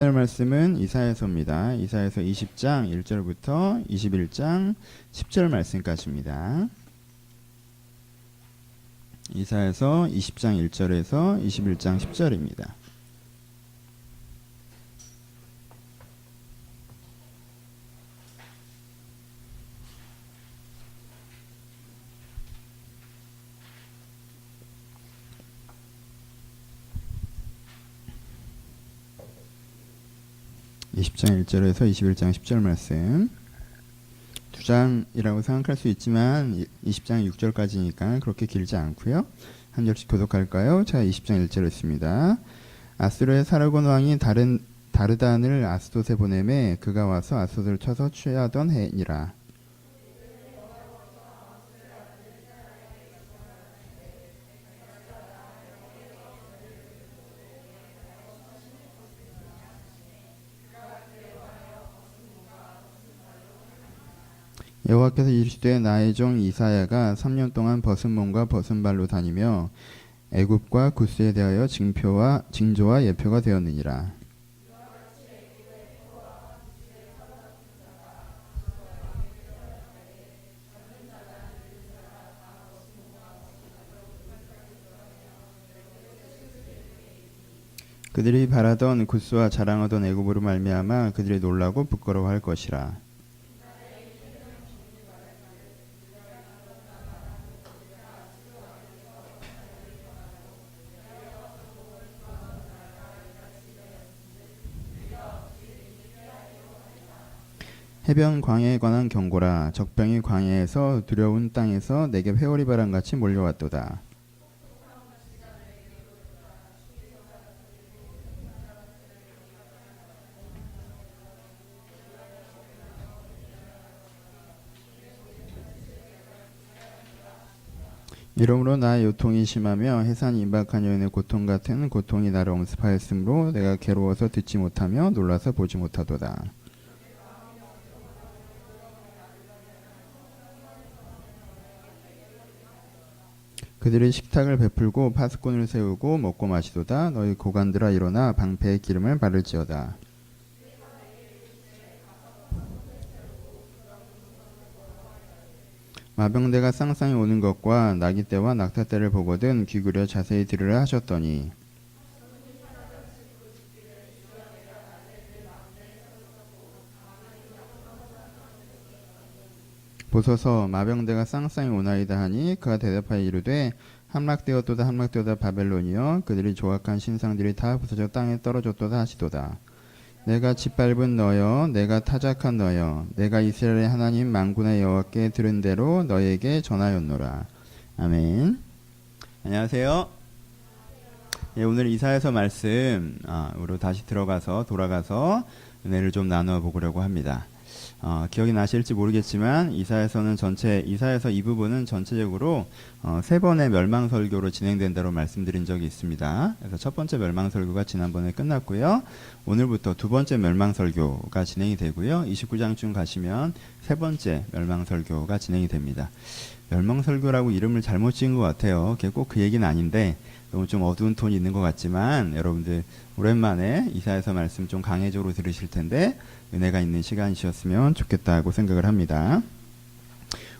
오늘 말씀은 이사야서입니다. 이사야서 20장 1절부터 21장 10절 말씀까지입니다. 이사야서 20장 1절에서 21장 10절입니다. (20장 1절에서 21장 10절) 말씀 두 장이라고 생각할 수 있지만 20장 6절까지니까 그렇게 길지 않고요. 한 절씩 교독할까요? 자, 20장 1절 했습니다. 아수르의 사르곤 왕이 다르단을 아스돗에 보내매 그가 와서 아스돗을 쳐서 취하던 해니라. 여호와께서 이르시되 나의 종 이사야가 3년 동안 벗은 몸과 벗은 발로 다니며 애굽과 구스에 대하여 징조와 예표가 되었느니라. 그들이 바라던 구스와 자랑하던 애굽으로 말미암아 그들이 놀라고 부끄러워할 것이라. 해변 광야에 관한 경고라. 적병이 광야에서 두려운 땅에서 내게 회오리 바람같이 몰려왔도다. 이러므로 나의 요통이 심하며 해산이 임박한 여인의 고통 같은 고통이 나를 엄습하였으므로 내가 괴로워서 듣지 못하며 놀라서 보지 못하도다. 그들이 식탁을 베풀고 파수꾼을 세우고 먹고 마시도다. 너희 고관들아 일어나 방패의 기름을 바를지어다. 마병대가 쌍쌍이 오는 것과 나기 때와 낙타 때를 보거든 귀 기울여 자세히 들으라 하셨더니 보소서 마병대가 쌍쌍이 오나이다 하니 그가 대답하여 이르되 함락되었도다 바벨론이여 그들이 조악한 신상들이 다 부서져 땅에 떨어졌도다 하시도다. 내가 짓밟은 너여 내가 타작한 너여 내가 이스라엘의 하나님 만군의 여호와께 들은 대로 너에게 전하였노라. 아멘. 안녕하세요. 예, 오늘 이사야서 말씀으로 다시 돌아가서 은혜를 좀 나누어 보려고 합니다. 기억이 나실지 모르겠지만 이사야서 이 부분은 전체적으로 3번의 멸망설교로 진행된다고 말씀드린 적이 있습니다. 그래서 첫 번째 멸망설교가 지난번에 끝났고요. 오늘부터 두 번째 멸망설교가 진행이 되고요. 29장쯤 가시면 세 번째 멸망설교가 진행이 됩니다. 멸망설교라고 이름을 잘못 지은 것 같아요. 꼭 그 얘기는 아닌데 너무 좀 어두운 톤이 있는 것 같지만 여러분들 오랜만에 이사야서 말씀 좀 강해적으로 들으실 텐데 은혜가 있는 시간이셨으면 좋겠다고 생각을 합니다.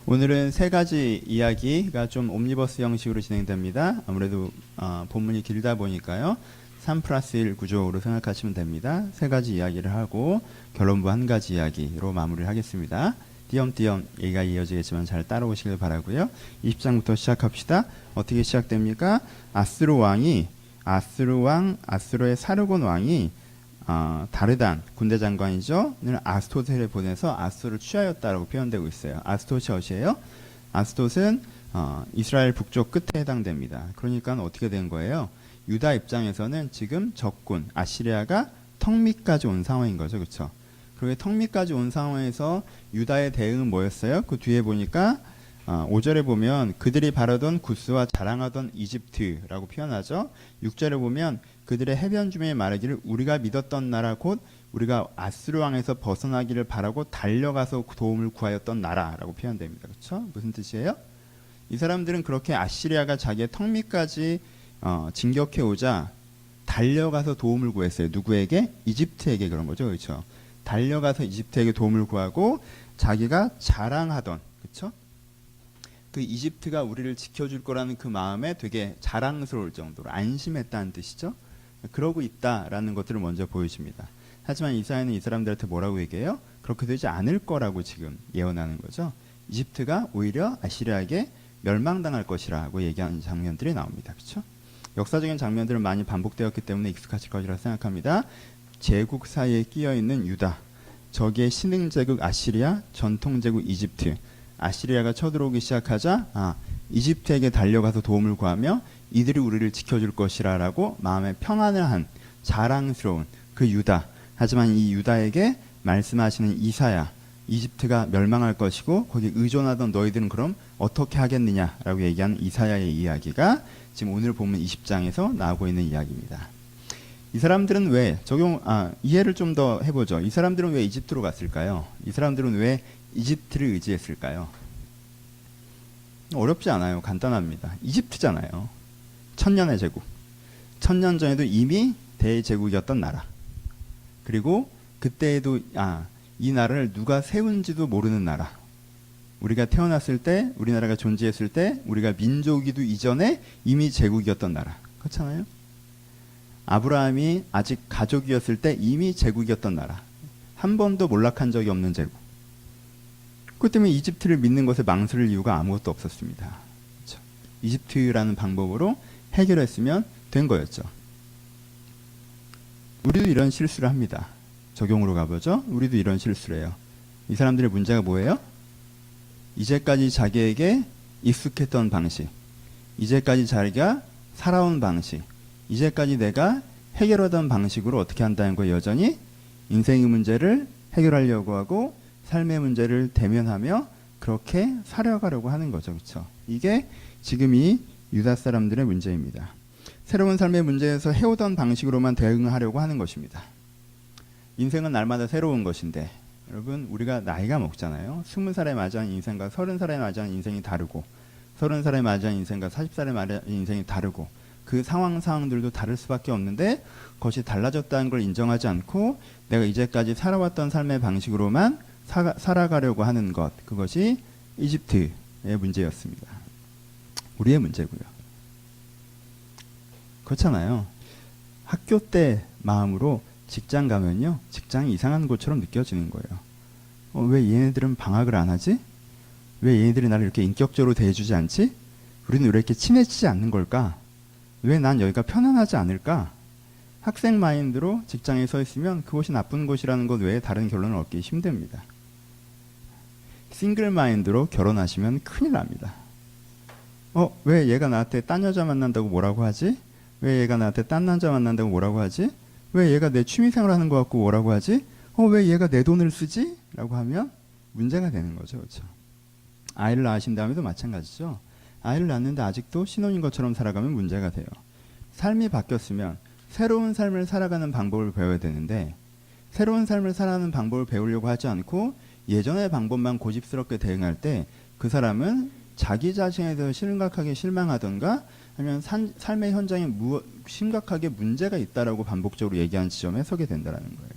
오늘은 세 가지 이야기가 좀 옴니버스 형식으로 진행됩니다. 아무래도 본문이 길다 보니까요. 3+1 구조로 생각하시면 됩니다. 세 가지 이야기를 하고 결론부 한 가지 이야기로 마무리를 하겠습니다. 띄엄띄엄 얘기가 이어지겠지만 잘 따라오시길 바라고요. 20장부터 시작합시다. 어떻게 시작됩니까? 아스루의 사르곤 왕이 다르단 군대 장관이죠.를 아스돗에 보내서 아스돗을 취하였다라고 표현되고 있어요. 아스돗이 어디예요? 아스돗은 이스라엘 북쪽 끝에 해당됩니다. 그러니까 어떻게 된 거예요? 유다 입장에서는 지금 적군 아시리아가 턱 밑까지 온 상황인 거죠. 그렇죠? 그리고 턱 밑까지 온 상황에서 유다의 대응은 뭐였어요? 그 뒤에 보니까 5절에 보면 그들이 바라던 구스와 자랑하던 이집트라고 표현하죠. 6절에 보면 그들의 해변 주민이 말하기를 우리가 믿었던 나라 곧 우리가 아스루 왕에서 벗어나기를 바라고 달려가서 도움을 구하였던 나라라고 표현됩니다. 그렇죠? 무슨 뜻이에요? 이 사람들은 그렇게 아시리아가 자기의 턱 밑까지 진격해 오자 달려가서 도움을 구했어요. 누구에게? 이집트에게 그런 거죠. 그렇죠? 달려가서 이집트에게 도움을 구하고 자기가 자랑하던, 그렇죠? 그 이집트가 우리를 지켜줄 거라는 그 마음에 되게 자랑스러울 정도로 안심했다는 뜻이죠. 그러고 있다라는 것들을 먼저 보여줍니다. 하지만 이사야는 이 사람들한테 뭐라고 얘기해요? 그렇게 되지 않을 거라고 지금 예언하는 거죠. 이집트가 오히려 아시리아에게 멸망당할 것이라고 얘기하는 장면들이 나옵니다. 그렇죠? 역사적인 장면들은 많이 반복되었기 때문에 익숙하실 것이라 생각합니다. 제국 사이에 끼어있는 유다, 적의 신흥제국 아시리아, 전통제국 이집트. 아시리아가 쳐들어오기 시작하자 이집트에게 달려가서 도움을 구하며 이들이 우리를 지켜줄 것이라고 마음에 평안을 한 자랑스러운 그 유다. 하지만 이 유다에게 말씀하시는 이사야, 이집트가 멸망할 것이고 거기에 의존하던 너희들은 그럼 어떻게 하겠느냐라고 얘기하는 이사야의 이야기가 지금 오늘 보면 20장에서 나오고 있는 이야기입니다. 이 사람들은 왜 이해를 좀 더 해보죠. 이 사람들은 왜 이집트로 갔을까요? 이 사람들은 왜 이집트를 의지했을까요? 어렵지 않아요. 간단합니다. 이집트잖아요. 천년의 제국. 천년 전에도 이미 대제국이었던 나라. 그리고 그때에도 이 나라를 누가 세운지도 모르는 나라. 우리가 태어났을 때, 우리나라가 존재했을 때, 우리가 민족이기도 이전에 이미 제국이었던 나라. 그렇잖아요. 아브라함이 아직 가족이었을 때 이미 제국이었던 나라. 한 번도 몰락한 적이 없는 제국. 그 때문에 이집트를 믿는 것에 망설일 이유가 아무것도 없었습니다. 그렇죠? 이집트라는 방법으로 해결했으면 된 거였죠. 우리도 이런 실수를 합니다. 적용으로 가보죠. 우리도 이런 실수를 해요. 이 사람들의 문제가 뭐예요? 이제까지 자기에게 익숙했던 방식, 이제까지 자기가 살아온 방식, 이제까지 내가 해결하던 방식으로 어떻게 한다는 거예요. 여전히 인생의 문제를 해결하려고 하고 삶의 문제를 대면하며 그렇게 살아가려고 하는 거죠. 그렇죠? 이게 지금 이 유다 사람들의 문제입니다. 새로운 삶의 문제에서 해오던 방식으로만 대응하려고 하는 것입니다. 인생은 날마다 새로운 것인데 여러분 우리가 나이가 먹잖아요. 20살에 맞이한 인생과 30살에 맞이한 인생이 다르고 30살에 맞이한 인생과 40살에 맞이한 인생이 다르고 그 상황들도 다를 수밖에 없는데 그것이 달라졌다는 걸 인정하지 않고 내가 이제까지 살아왔던 삶의 방식으로만 살아가려고 하는 것, 그것이 이집트의 문제였습니다. 우리의 문제고요. 그렇잖아요. 학교 때 마음으로 직장 가면요, 직장이 이상한 곳처럼 느껴지는 거예요. 왜 얘네들은 방학을 안 하지? 왜 얘네들이 나를 이렇게 인격적으로 대해주지 않지? 우리는 왜 이렇게 친해지지 않는 걸까? 왜 난 여기가 편안하지 않을까? 학생 마인드로 직장에 서 있으면 그것이 나쁜 곳이라는 것 외에 다른 결론을 얻기 힘듭니다. 싱글 마인드로 결혼하시면 큰일 납니다. 왜 얘가 나한테 딴 여자 만난다고 뭐라고 하지? 왜 얘가 나한테 딴 남자 만난다고 뭐라고 하지? 왜 얘가 내 취미생활 하는 것 같고 뭐라고 하지? 왜 얘가 내 돈을 쓰지? 라고 하면 문제가 되는 거죠. 그렇죠? 아이를 낳으신 다음에도 마찬가지죠. 아이를 낳는데 아직도 신혼인 것처럼 살아가면 문제가 돼요. 삶이 바뀌었으면 새로운 삶을 살아가는 방법을 배워야 되는데 새로운 삶을 살아가는 방법을 배우려고 하지 않고 예전의 방법만 고집스럽게 대응할 때 그 사람은 자기 자신에 대해서 심각하게 실망하던가 아니면 삶의 현장에 심각하게 문제가 있다라고 반복적으로 얘기하는 지점에 서게 된다는 거예요.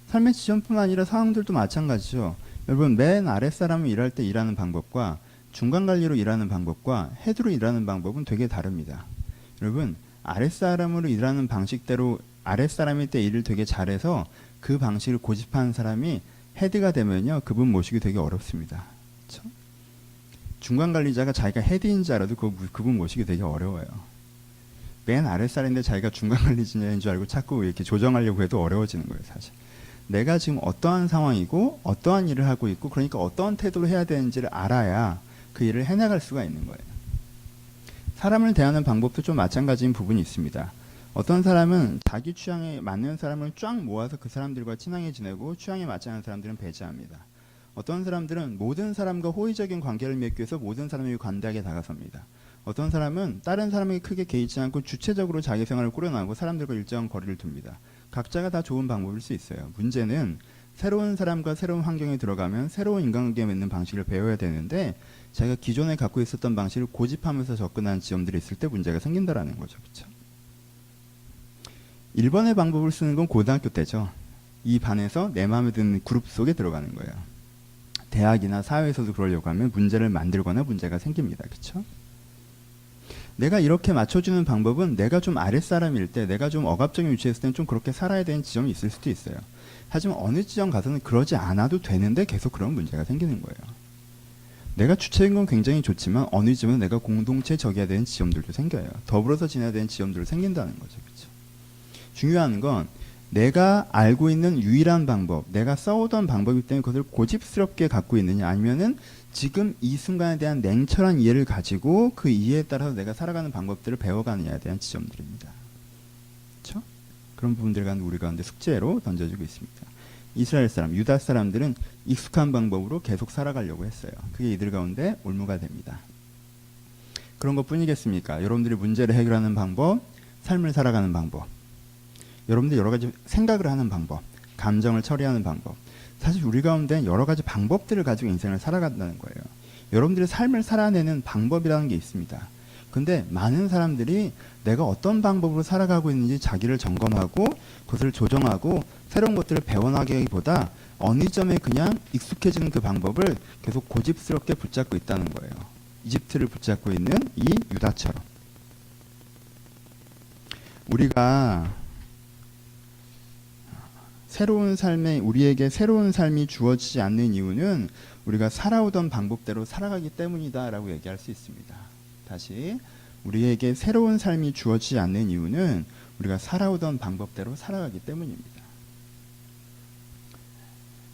삶의 지점뿐만 아니라 상황들도 마찬가지죠. 여러분 맨 아랫사람이 일할 때 일하는 방법과 중간관리로 일하는 방법과 헤드로 일하는 방법은 되게 다릅니다. 여러분 아랫사람으로 일하는 방식대로 아랫사람일 때 일을 되게 잘해서 그 방식을 고집하는 사람이 헤드가 되면요 그분 모시기 되게 어렵습니다. 그렇죠? 중간관리자가 자기가 헤드인 줄 알아도 그분 모시기 되게 어려워요. 맨 아랫사람인데 자기가 중간관리자인 줄 알고 자꾸 이렇게 조정하려고 해도 어려워지는 거예요. 사실 내가 지금 어떠한 상황이고 어떠한 일을 하고 있고 그러니까 어떠한 태도를 해야 되는지를 알아야 그 일을 해나갈 수가 있는 거예요. 사람을 대하는 방법도 좀 마찬가지인 부분이 있습니다. 어떤 사람은 자기 취향에 맞는 사람을 쫙 모아서 그 사람들과 친하게 지내고 취향에 맞지 않는 사람들은 배제합니다. 어떤 사람들은 모든 사람과 호의적인 관계를 맺기 위해서 모든 사람에게 관대하게 다가섭니다. 어떤 사람은 다른 사람에게 크게 개의치 않고 주체적으로 자기 생활을 꾸려나가고 사람들과 일정한 거리를 둡니다. 각자가 다 좋은 방법일 수 있어요. 문제는 새로운 사람과 새로운 환경에 들어가면 새로운 인간관계 맺는 방식을 배워야 되는데 자기가 기존에 갖고 있었던 방식을 고집하면서 접근하는 지점들이 있을 때 문제가 생긴다라는 거죠. 그렇죠? 1번의 방법을 쓰는 건 고등학교 때죠. 이 반에서 내 마음에 드는 그룹 속에 들어가는 거예요. 대학이나 사회에서도 그러려고 하면 문제를 만들거나 문제가 생깁니다. 그렇죠? 내가 이렇게 맞춰주는 방법은 내가 좀 아랫사람일 때, 내가 좀 억압적인 위치에 있을 때는 좀 그렇게 살아야 되는 지점이 있을 수도 있어요. 하지만 어느 지점 가서는 그러지 않아도 되는데 계속 그런 문제가 생기는 거예요. 내가 주체인 건 굉장히 좋지만 어느 지점은 내가 공동체적이어야 되는 지점들도 생겨요. 더불어서 지내야 되는 지점들도 생긴다는 거죠. 그렇죠? 중요한 건 내가 알고 있는 유일한 방법, 내가 써오던 방법이기 때문에 그것을 고집스럽게 갖고 있느냐, 아니면은 지금 이 순간에 대한 냉철한 이해를 가지고 그 이해에 따라서 내가 살아가는 방법들을 배워가느냐에 대한 지점들입니다. 그렇죠? 그런 부분들을 우리 가운데 숙제로 던져주고 있습니다. 이스라엘 사람, 유다 사람들은 익숙한 방법으로 계속 살아가려고 했어요. 그게 이들 가운데 올무가 됩니다. 그런 것 뿐이겠습니까? 여러분들이 문제를 해결하는 방법, 삶을 살아가는 방법, 여러분들 여러 가지 생각을 하는 방법, 감정을 처리하는 방법, 사실 우리 가운데 여러 가지 방법들을 가지고 인생을 살아간다는 거예요. 여러분들의 삶을 살아내는 방법이라는 게 있습니다. 근데 많은 사람들이 내가 어떤 방법으로 살아가고 있는지 자기를 점검하고 그것을 조정하고 새로운 것들을 배워나가기보다 어느 점에 그냥 익숙해지는 그 방법을 계속 고집스럽게 붙잡고 있다는 거예요. 이집트를 붙잡고 있는 이 유다처럼. 우리가 우리에게 새로운 삶이 주어지지 않는 이유는 우리가 살아오던 방법대로 살아가기 때문이다라고 얘기할 수 있습니다. 다시, 우리에게 새로운 삶이 주어지지 않는 이유는 우리가 살아오던 방법대로 살아가기 때문입니다.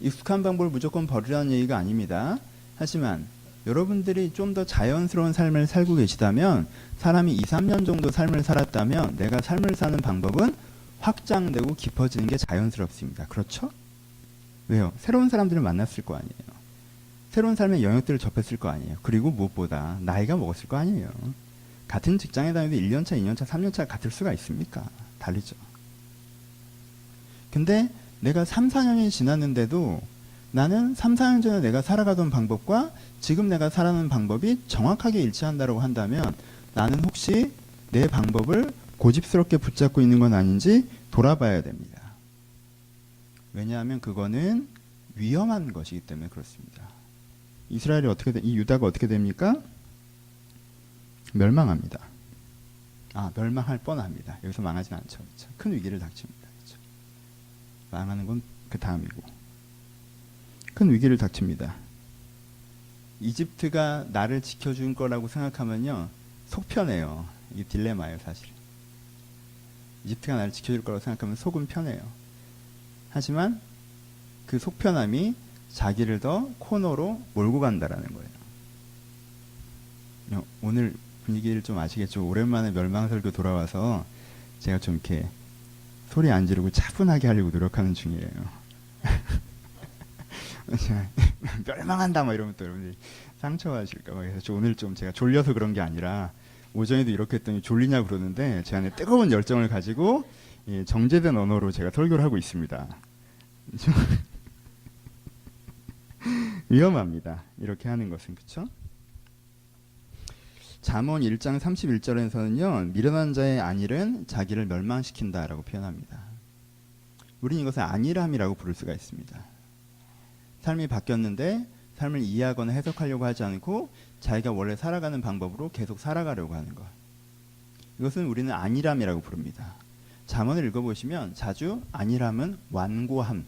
익숙한 방법을 무조건 버리라는 얘기가 아닙니다. 하지만 여러분들이 좀 더 자연스러운 삶을 살고 계시다면, 사람이 2, 3년 정도 삶을 살았다면 내가 삶을 사는 방법은 확장되고 깊어지는 게 자연스럽습니다. 그렇죠? 왜요? 새로운 사람들을 만났을 거 아니에요. 새로운 삶의 영역들을 접했을 거 아니에요. 그리고 무엇보다 나이가 먹었을 거 아니에요. 같은 직장에 다니도 1년차, 2년차, 3년차 같을 수가 있습니까? 다르죠. 근데 내가 3, 4년이 지났는데도 나는 3, 4년 전에 내가 살아가던 방법과 지금 내가 살아가는 방법이 정확하게 일치한다고 한다면 나는 혹시 내 방법을 고집스럽게 붙잡고 있는 건 아닌지 돌아봐야 됩니다. 왜냐하면 그거는 위험한 것이기 때문에 그렇습니다. 이스라엘이 이 유다가 어떻게 됩니까? 멸망합니다. 멸망할 뻔합니다. 여기서 망하진 않죠. 그렇죠? 큰 위기를 닥칩니다. 그렇죠? 망하는 건 그 다음이고. 큰 위기를 닥칩니다. 이집트가 나를 지켜준 거라고 생각하면요, 속 편해요. 이게 딜레마예요, 사실. 이집트가 나를 지켜줄 거라고 생각하면 속은 편해요. 하지만 그 속편함이 자기를 더 코너로 몰고 간다라는 거예요. 오늘 분위기를 좀 아시겠죠? 오랜만에 멸망설교 돌아와서 제가 좀 이렇게 소리 안 지르고 차분하게 하려고 노력하는 중이에요. 멸망한다 막 이러면 또 여러분들이 상처하실까 봐. 그래서 오늘 좀 제가 졸려서 그런 게 아니라 오전에도 이렇게 했더니 졸리냐고 그러는데 제 안에 뜨거운 열정을 가지고 정제된 언어로 제가 설교를 하고 있습니다. 위험합니다. 이렇게 하는 것은. 그렇죠? 잠언 1장 31절에서는요. 미련한 자의 안일은 자기를 멸망시킨다라고 표현합니다. 우리는 이것을 안일함이라고 부를 수가 있습니다. 삶이 바뀌었는데 삶을 이해하거나 해석하려고 하지 않고 자기가 원래 살아가는 방법으로 계속 살아가려고 하는 것. 이것은 우리는 안일함이라고 부릅니다. 잠언을 읽어보시면 자주 안일함은 완고함,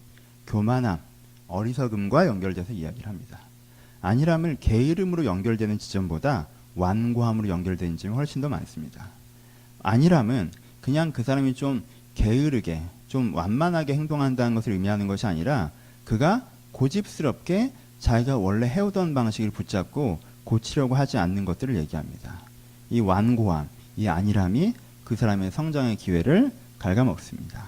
교만함, 어리석음과 연결돼서 이야기를 합니다. 안일함을 게으름으로 연결되는 지점보다 완고함으로 연결되는 지점이 훨씬 더 많습니다. 안일함은 그냥 그 사람이 좀 게으르게, 좀 완만하게 행동한다는 것을 의미하는 것이 아니라 그가 고집스럽게 자기가 원래 해오던 방식을 붙잡고 고치려고 하지 않는 것들을 얘기합니다. 이 완고함, 이 안일함이 그 사람의 성장의 기회를 갉아먹습니다.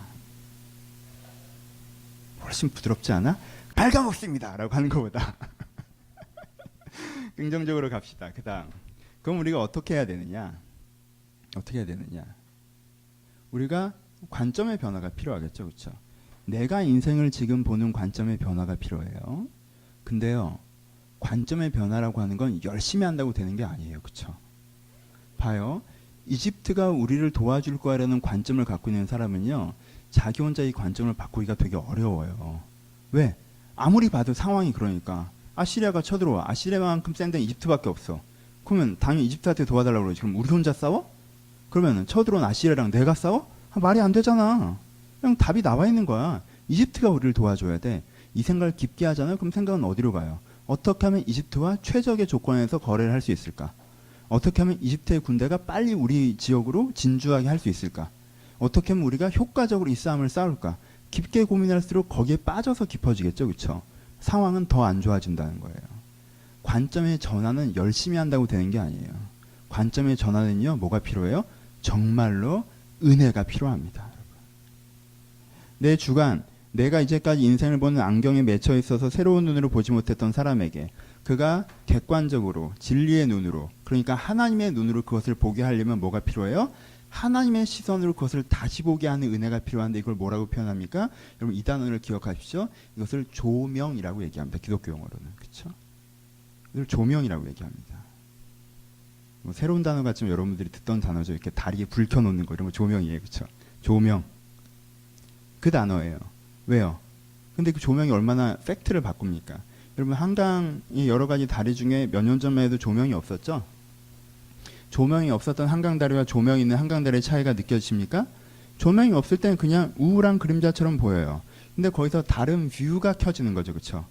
훨씬 부드럽지 않아? 갉아먹습니다! 라고 하는 것보다 긍정적으로 갑시다. 그 다음, 그럼 우리가 어떻게 해야 되느냐? 어떻게 해야 되느냐? 우리가 관점의 변화가 필요하겠죠. 그렇죠? 내가 인생을 지금 보는 관점의 변화가 필요해요. 근데요, 관점의 변화라고 하는 건 열심히 한다고 되는 게 아니에요. 그렇죠? 봐요. 이집트가 우리를 도와줄 거라는 관점을 갖고 있는 사람은요, 자기 혼자 이 관점을 바꾸기가 되게 어려워요. 왜? 아무리 봐도 상황이 그러니까. 아시리아가 쳐들어와. 아시리아만큼 센 데는 이집트밖에 없어. 그러면 당연히 이집트한테 도와달라고 그러지. 그럼 우리 혼자 싸워? 그러면 쳐들어온 아시리아랑 내가 싸워? 말이 안 되잖아. 그냥 답이 나와 있는 거야. 이집트가 우리를 도와줘야 돼. 이 생각을 깊게 하잖아요. 그럼 생각은 어디로 가요? 어떻게 하면 이집트와 최적의 조건에서 거래를 할 수 있을까? 어떻게 하면 이집트의 군대가 빨리 우리 지역으로 진주하게 할 수 있을까? 어떻게 하면 우리가 효과적으로 이 싸움을 싸울까? 깊게 고민할수록 거기에 빠져서 깊어지겠죠. 그렇죠? 상황은 더 안 좋아진다는 거예요. 관점의 전환은 열심히 한다고 되는 게 아니에요. 관점의 전환은요, 뭐가 필요해요? 정말로 은혜가 필요합니다. 내 주관, 내가 이제까지 인생을 보는 안경에 맺혀 있어서 새로운 눈으로 보지 못했던 사람에게 그가 객관적으로 진리의 눈으로, 그러니까 하나님의 눈으로 그것을 보게 하려면 뭐가 필요해요? 하나님의 시선으로 그것을 다시 보게 하는 은혜가 필요한데, 이걸 뭐라고 표현합니까? 여러분 이 단어를 기억하십시오. 이것을 조명이라고 얘기합니다. 기독교 용어로는. 그렇죠? 이걸 조명이라고 얘기합니다. 뭐 새로운 단어 같지만 여러분들이 듣던 단어죠. 이렇게 다리에 불 켜놓는 거, 이런 거 조명이에요. 그렇죠? 조명. 그 단어예요. 왜요? 근데 그 조명이 얼마나 팩트를 바꿉니까? 여러분 한강의 여러 가지 다리 중에 몇 년 전만 해도 조명이 없었죠? 조명이 없었던 한강다리와 조명이 있는 한강다리의 차이가 느껴지십니까? 조명이 없을 때는 그냥 우울한 그림자처럼 보여요. 근데 거기서 다른 뷰가 켜지는 거죠. 그렇죠?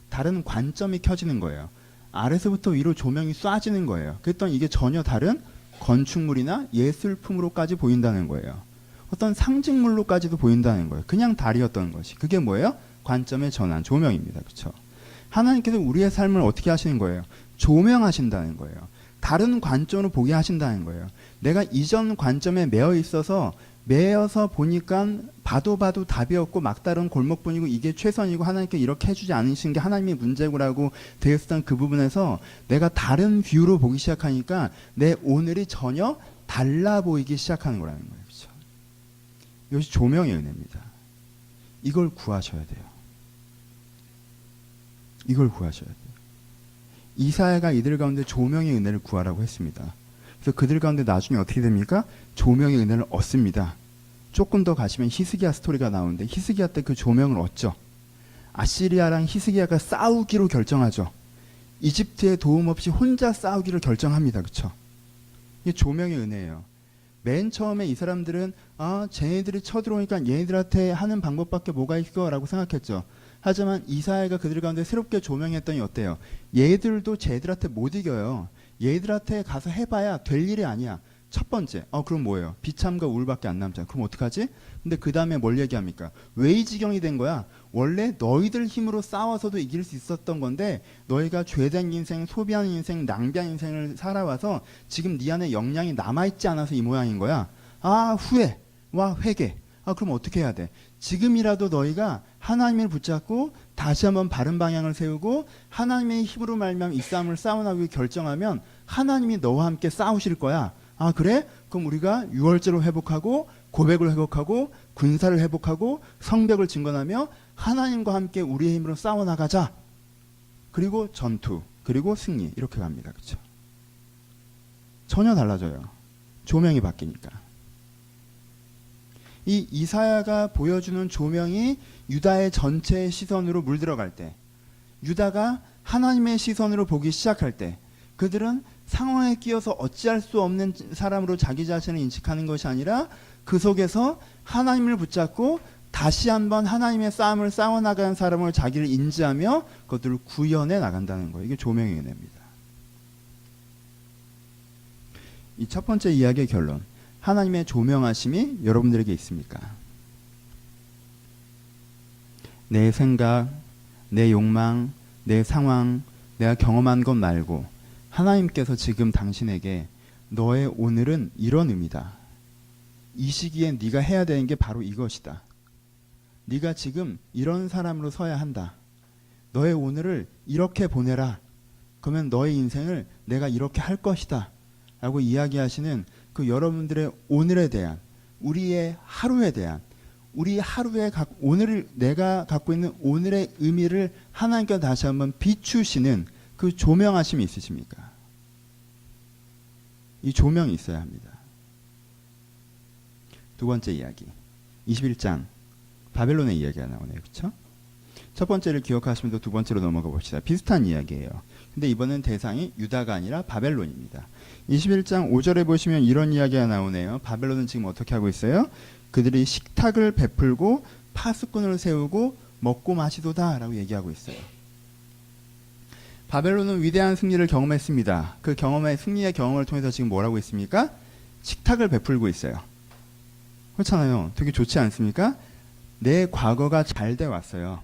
다른 관점이 켜지는 거예요. 아래서부터 위로 조명이 쏴지는 거예요. 그랬더니 이게 전혀 다른 건축물이나 예술품으로까지 보인다는 거예요. 어떤 상징물로까지도 보인다는 거예요. 그냥 다리였던 것이. 그게 뭐예요? 관점의 전환, 조명입니다. 그렇죠? 하나님께서 우리의 삶을 어떻게 하시는 거예요? 조명하신다는 거예요. 다른 관점으로 보게 하신다는 거예요. 내가 이전 관점에 매여서 보니까 봐도 답이 없고 막다른 골목뿐이고 이게 최선이고 하나님께 이렇게 해주지 않으신 게 하나님의 문제고라고 되었던 그 부분에서 내가 다른 뷰로 보기 시작하니까 내 오늘이 전혀 달라 보이기 시작하는 거라는 거예요. 그렇죠? 이것이 조명의 은혜입니다. 이걸 구하셔야 돼요. 이걸 구하셔야 돼요. 이사야가 이들 가운데 조명의 은혜를 구하라고 했습니다. 그래서 그들 가운데 나중에 어떻게 됩니까? 조명의 은혜를 얻습니다. 조금 더 가시면 히스기야 스토리가 나오는데 히스기야 때 그 조명을 얻죠. 아시리아랑 히스기야가 싸우기로 결정하죠. 이집트의 도움 없이 혼자 싸우기를 결정합니다. 그렇죠? 이게 조명의 은혜예요. 맨 처음에 이 사람들은 쟤네들이 쳐들어오니까 얘네들한테 하는 방법밖에 뭐가 있어라고 생각했죠. 하지만 이사야가 그들 가운데 새롭게 조명했더니 어때요? 얘들도 쟤들한테 못 이겨요. 얘들한테 가서 해봐야 될 일이 아니야. 첫 번째, 그럼 뭐예요? 비참과 우울밖에 안 남잖아. 그럼 어떡하지? 근데 그 다음에 뭘 얘기합니까? 왜 이 지경이 된 거야? 원래 너희들 힘으로 싸워서도 이길 수 있었던 건데 너희가 죄된 인생, 소비하는 인생, 낭비한 인생을 살아와서 지금 네 안에 역량이 남아있지 않아서 이 모양인 거야. 후회, 회개. 그럼 어떻게 해야 돼? 지금이라도 너희가 하나님을 붙잡고 다시 한번 바른 방향을 세우고 하나님의 힘으로 말미암아 이 싸움을 싸워나가기 결정하면 하나님이 너와 함께 싸우실 거야. 그래? 그럼 우리가 유월절을 회복하고 고백을 회복하고 군사를 회복하고 성벽을 증건하며 하나님과 함께 우리의 힘으로 싸워나가자. 그리고 전투, 그리고 승리, 이렇게 갑니다. 그렇죠? 전혀 달라져요. 조명이 바뀌니까. 이 이사야가 보여주는 조명이 유다의 전체의 시선으로 물들어갈 때, 유다가 하나님의 시선으로 보기 시작할 때, 그들은 상황에 끼어서 어찌할 수 없는 사람으로 자기 자신을 인식하는 것이 아니라 그 속에서 하나님을 붙잡고 다시 한번 하나님의 싸움을 싸워나가는 사람을 자기를 인지하며 그것들을 구현해 나간다는 거예요. 이게 조명의 은혜입니다. 이 첫 번째 이야기의 결론. 하나님의 조명하심이 여러분들에게 있습니까? 내 생각, 내 욕망, 내 상황, 내가 경험한 것 말고 하나님께서 지금 당신에게 너의 오늘은 이런 의미다. 이 시기에 네가 해야 되는 게 바로 이것이다. 네가 지금 이런 사람으로 서야 한다. 너의 오늘을 이렇게 보내라. 그러면 너의 인생을 내가 이렇게 할 것이다. 라고 이야기하시는 그 여러분들의 오늘에 대한, 우리의 하루에 대한, 우리 하루에 오늘을 내가 갖고 있는 오늘의 의미를 하나님께 다시 한번 비추시는 그 조명하심이 있으십니까? 이 조명이 있어야 합니다. 두 번째 이야기. 21장 바벨론의 이야기가 나오네요. 그렇죠? 첫 번째를 기억하시면서 두 번째로 넘어가 봅시다. 비슷한 이야기예요. 근데 이번엔 대상이 유다가 아니라 바벨론입니다. 21장 5절에 보시면 이런 이야기가 나오네요. 바벨론은 지금 어떻게 하고 있어요? 그들이 식탁을 베풀고 파수꾼을 세우고 먹고 마시도다 라고 얘기하고 있어요. 바벨론은 위대한 승리를 경험했습니다. 그 승리의 경험을 통해서 지금 뭘 하고 있습니까? 식탁을 베풀고 있어요. 그렇잖아요. 되게 좋지 않습니까? 내 과거가 잘 돼 왔어요.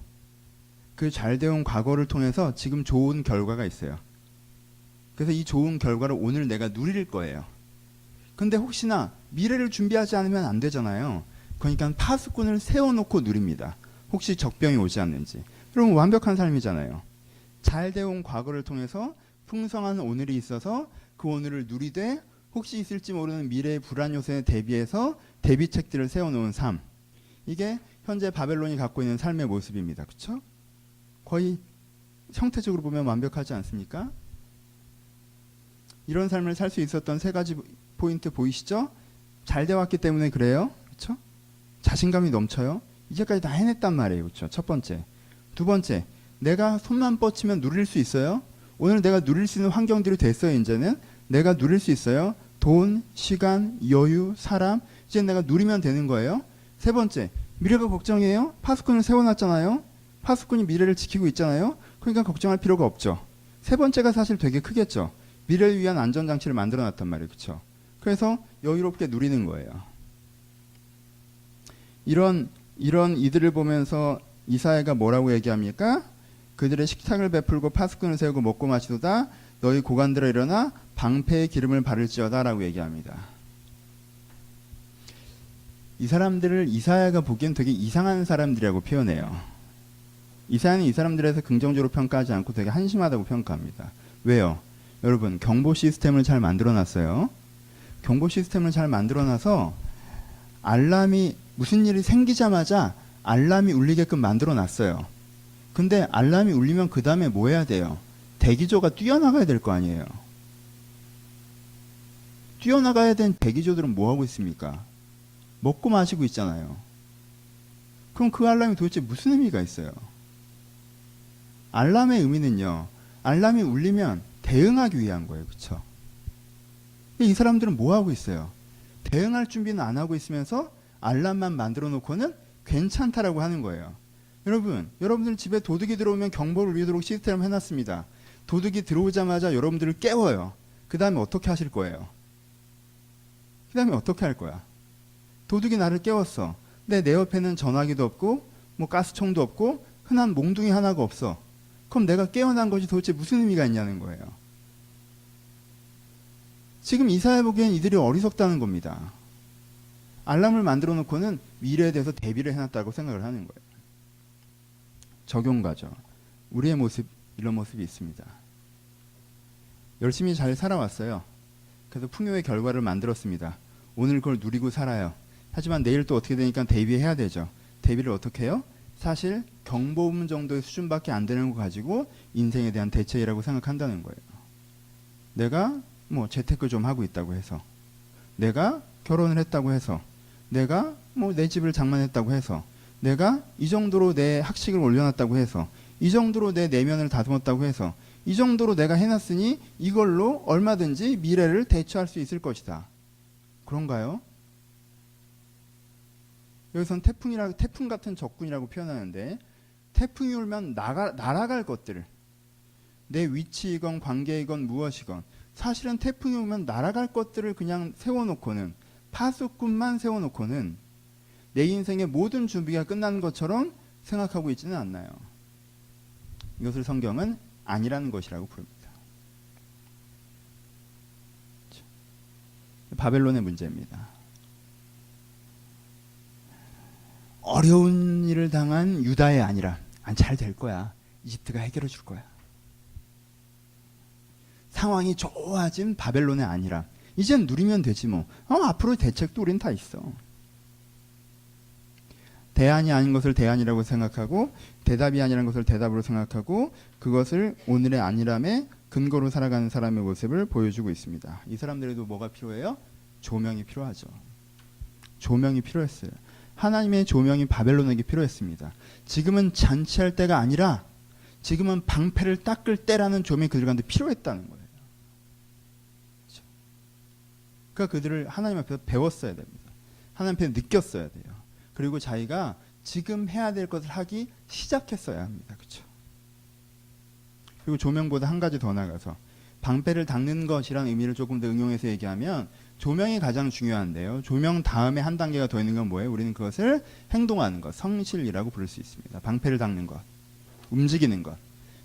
그 잘 되어 온 과거를 통해서 지금 좋은 결과가 있어요. 그래서 이 좋은 결과를 오늘 내가 누릴 거예요. 근데 혹시나 미래를 준비하지 않으면 안 되잖아요. 그러니까 파수꾼을 세워놓고 누립니다. 혹시 적병이 오지 않는지. 그럼 완벽한 삶이잖아요. 잘 되어 온 과거를 통해서 풍성한 오늘이 있어서 그 오늘을 누리되 혹시 있을지 모르는 미래의 불안 요소에 대비해서 대비책들을 세워놓은 삶. 이게 현재 바벨론이 갖고 있는 삶의 모습입니다. 그렇죠? 거의 형태적으로 보면 완벽하지 않습니까? 이런 삶을 살 수 있었던 세 가지 포인트 보이시죠? 잘 되어 왔기 때문에 그래요. 그렇죠? 자신감이 넘쳐요. 이제까지 다 해냈단 말이에요. 그렇죠? 첫 번째. 두 번째, 내가 손만 뻗치면 누릴 수 있어요. 오늘 내가 누릴 수 있는 환경들이 됐어요. 이제는 내가 누릴 수 있어요. 돈, 시간, 여유, 사람. 이제 내가 누리면 되는 거예요. 세 번째, 미래가 걱정이에요. 파수꾼을 세워놨잖아요. 파수꾼이 미래를 지키고 있잖아요. 그러니까 걱정할 필요가 없죠. 세 번째가 사실 되게 크겠죠. 미래를 위한 안전장치를 만들어놨단 말이에요. 그렇죠? 그래서 여유롭게 누리는 거예요. 이런 이들을 보면서 이사야가 뭐라고 얘기합니까? 그들의 식탁을 베풀고 파수꾼을 세우고 먹고 마시도다. 너희 고관들아 일어나 방패의 기름을 바를지어다 라고 얘기합니다. 이 사람들을 이사야가 보기엔 되게 이상한 사람들이라고 표현해요. 이사야는 이 사람들에서 긍정적으로 평가하지 않고 되게 한심하다고 평가합니다. 왜요? 여러분, 경보 시스템을 잘 만들어놨어요. 경보 시스템을 잘 만들어놔서 알람이 무슨 일이 생기자마자 알람이 울리게끔 만들어놨어요. 근데 알람이 울리면 그 다음에 뭐 해야 돼요? 대기조가 뛰어나가야 될 거 아니에요. 뛰어나가야 된 대기조들은 뭐 하고 있습니까? 먹고 마시고 있잖아요. 그럼 그 알람이 도대체 무슨 의미가 있어요? 알람의 의미는요, 알람이 울리면 대응하기 위한 거예요. 그렇죠? 이 사람들은 뭐 하고 있어요? 대응할 준비는 안 하고 있으면서 알람만 만들어 놓고는 괜찮다라고 하는 거예요. 여러분들 집에 도둑이 들어오면 경보를 울리도록 시스템을 해놨습니다. 도둑이 들어오자마자 여러분들을 깨워요. 그 다음에 어떻게 하실 거예요? 그 다음에 어떻게 할 거야? 도둑이 나를 깨웠어. 근데 내 옆에는 전화기도 없고 뭐 가스총도 없고 흔한 몽둥이 하나가 없어. 그럼 내가 깨어난 것이 도대체 무슨 의미가 있냐는 거예요. 지금 이사야 보기엔 이들이 어리석다는 겁니다. 알람을 만들어 놓고는 미래에 대해서 대비를 해놨다고 생각을 하는 거예요. 적용과정. 우리의 모습, 이런 모습이 있습니다. 열심히 잘 살아왔어요. 그래서 풍요의 결과를 만들었습니다. 오늘 그걸 누리고 살아요. 하지만 내일 또 어떻게 되니까 대비해야 되죠. 대비를 어떻게 해요? 사실 경보음 정도의 수준밖에 안 되는 거 가지고 인생에 대한 대책이라고 생각한다는 거예요. 내가 뭐 재테크 좀 하고 있다고 해서, 내가 결혼을 했다고 해서, 내가 뭐 내 집을 장만했다고 해서, 내가 이 정도로 내 학식을 올려놨다고 해서, 이 정도로 내 내면을 다듬었다고 해서, 이 정도로 내가 해놨으니 이걸로 얼마든지 미래를 대처할 수 있을 것이다. 그런가요? 여기서는 태풍 같은 적군이라고 표현하는데, 태풍이 울면 날아갈 것들, 내 위치이건 관계이건 무엇이건, 사실은 태풍이 오면 날아갈 것들을 그냥 세워놓고는, 파수꾼만 세워놓고는 내 인생의 모든 준비가 끝난 것처럼 생각하고 있지는 않나요? 이것을 성경은 아니라는 것이라고 부릅니다. 바벨론의 문제입니다. 어려운 일을 당한 유다의 아니라, 잘 될 거야. 이집트가 해결해 줄 거야. 상황이 좋아진 바벨론의 아니라, 이젠 누리면 되지 뭐. 앞으로 대책도 우린 다 있어. 대안이 아닌 것을 대안이라고 생각하고, 대답이 아니라는 것을 대답으로 생각하고, 그것을 오늘의 아니람의 근거로 살아가는 사람의 모습을 보여주고 있습니다. 이 사람들에도 뭐가 필요해요? 조명이 필요하죠. 조명이 필요했어요. 하나님의 조명이 바벨론에게 필요했습니다. 지금은 잔치할 때가 아니라 지금은 방패를 닦을 때라는 조명이 그들 가운데 필요했다는 거예요. 그렇죠? 그러니까 그들을 하나님 앞에서 배웠어야 됩니다. 하나님 앞에 느꼈어야 돼요. 그리고 자기가 지금 해야 될 것을 하기 시작했어야 합니다. 그렇죠? 그리고 조명보다 한 가지 더 나가서 방패를 닦는 것이라는 의미를 조금 더 응용해서 얘기하면 조명이 가장 중요한데요. 조명 다음에 한 단계가 더 있는 건 뭐예요? 우리는 그것을 행동하는 것, 성실이라고 부를 수 있습니다. 방패를 닦는 것, 움직이는 것.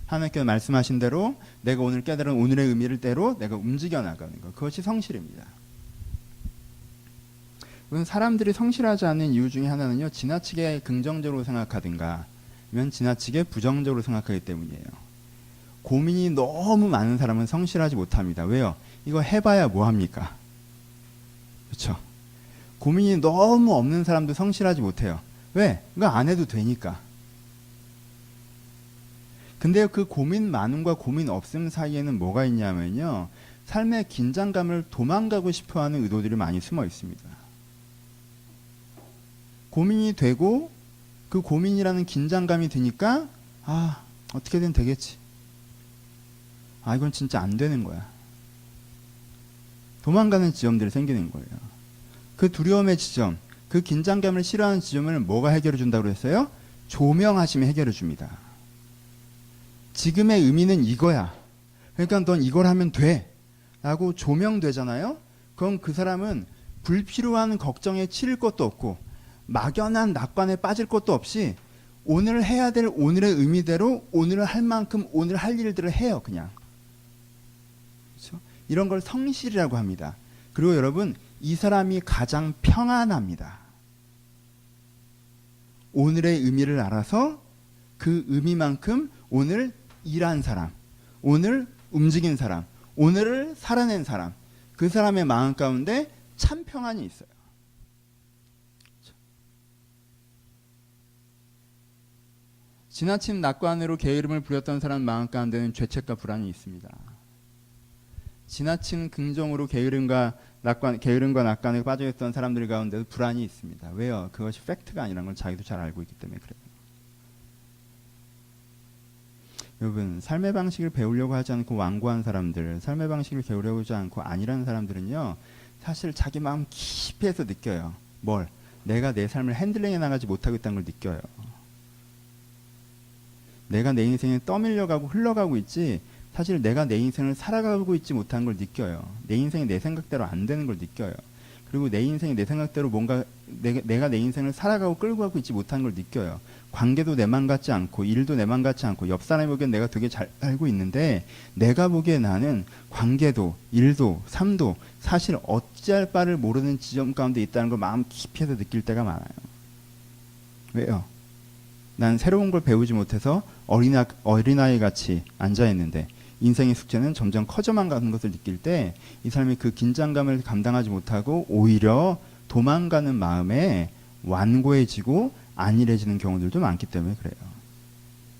하나님께서 말씀하신 대로 내가 오늘 깨달은 오늘의 의미를 대로 내가 움직여 나가는 것. 그것이 성실입니다. 사람들이 성실하지 않는 이유 중에 하나는요. 지나치게 긍정적으로 생각하든가 아니면 지나치게 부정적으로 생각하기 때문이에요. 고민이 너무 많은 사람은 성실하지 못합니다. 왜요? 이거 해봐야 뭐합니까? 그렇죠? 고민이 너무 없는 사람도 성실하지 못해요. 왜? 이거 안 해도 되니까. 근데 그 고민 많음과 고민 없음 사이에는 뭐가 있냐면요. 삶의 긴장감을 도망가고 싶어하는 의도들이 많이 숨어 있습니다. 고민이 되고 그 고민이라는 긴장감이 드니까 어떻게든 되겠지. 이건 진짜 안 되는 거야. 도망가는 지점들이 생기는 거예요. 그 두려움의 지점, 그 긴장감을 싫어하는 지점을 뭐가 해결해 준다고 그랬어요? 조명하심이 해결해 줍니다. 지금의 의미는 이거야. 그러니까 넌 이걸 하면 돼. 라고 조명되잖아요. 그럼 그 사람은 불필요한 걱정에 치일 것도 없고 막연한 낙관에 빠질 것도 없이 오늘 해야 될 오늘의 의미대로 오늘 할 만큼 오늘 할 일들을 해요. 그냥. 그렇죠? 이런 걸 성실이라고 합니다. 그리고 여러분, 이 사람이 가장 평안합니다. 오늘의 의미를 알아서 그 의미만큼 오늘 일한 사람, 오늘 움직인 사람, 오늘을 살아낸 사람, 그 사람의 마음 가운데 참 평안이 있어요. 지나친 낙관으로 게으름을 부렸던 사람 마음 가운데는 죄책과 불안이 있습니다. 지나친 긍정으로 게으름과 낙관에 빠져있던 사람들 가운데도 불안이 있습니다. 왜요? 그것이 팩트가 아니라는 걸 자기도 잘 알고 있기 때문에 그래요. 여러분, 삶의 방식을 배우려고 하지 않고 완고한 사람들, 삶의 방식을 배우려고 하지 않고 아니라는 사람들은요, 사실 자기 마음 깊이에서 느껴요. 뭘? 내가 내 삶을 핸들링해 나가지 못하고 있다는 걸 느껴요. 내가 내 인생에 떠밀려가고 흘러가고 있지, 사실 내가 내 인생을 살아가고 있지 못한 걸 느껴요. 내 인생이 내 생각대로 안 되는 걸 느껴요. 그리고 내 인생이 내 생각대로 뭔가 내가 내 인생을 살아가고 끌고 가고 있지 못한 걸 느껴요. 관계도 내 맘 같지 않고 일도 내 맘 같지 않고 옆 사람이 보기엔 내가 되게 잘 살고 있는데 내가 보기에 나는 관계도 일도 삶도 사실 어찌할 바를 모르는 지점 가운데 있다는 걸 마음 깊이에서 느낄 때가 많아요. 왜요? 난 새로운 걸 배우지 못해서 어린아이 같이 앉아있는데 인생의 숙제는 점점 커져만 가는 것을 느낄 때 이 사람이 그 긴장감을 감당하지 못하고 오히려 도망가는 마음에 완고해지고 안일해지는 경우들도 많기 때문에 그래요.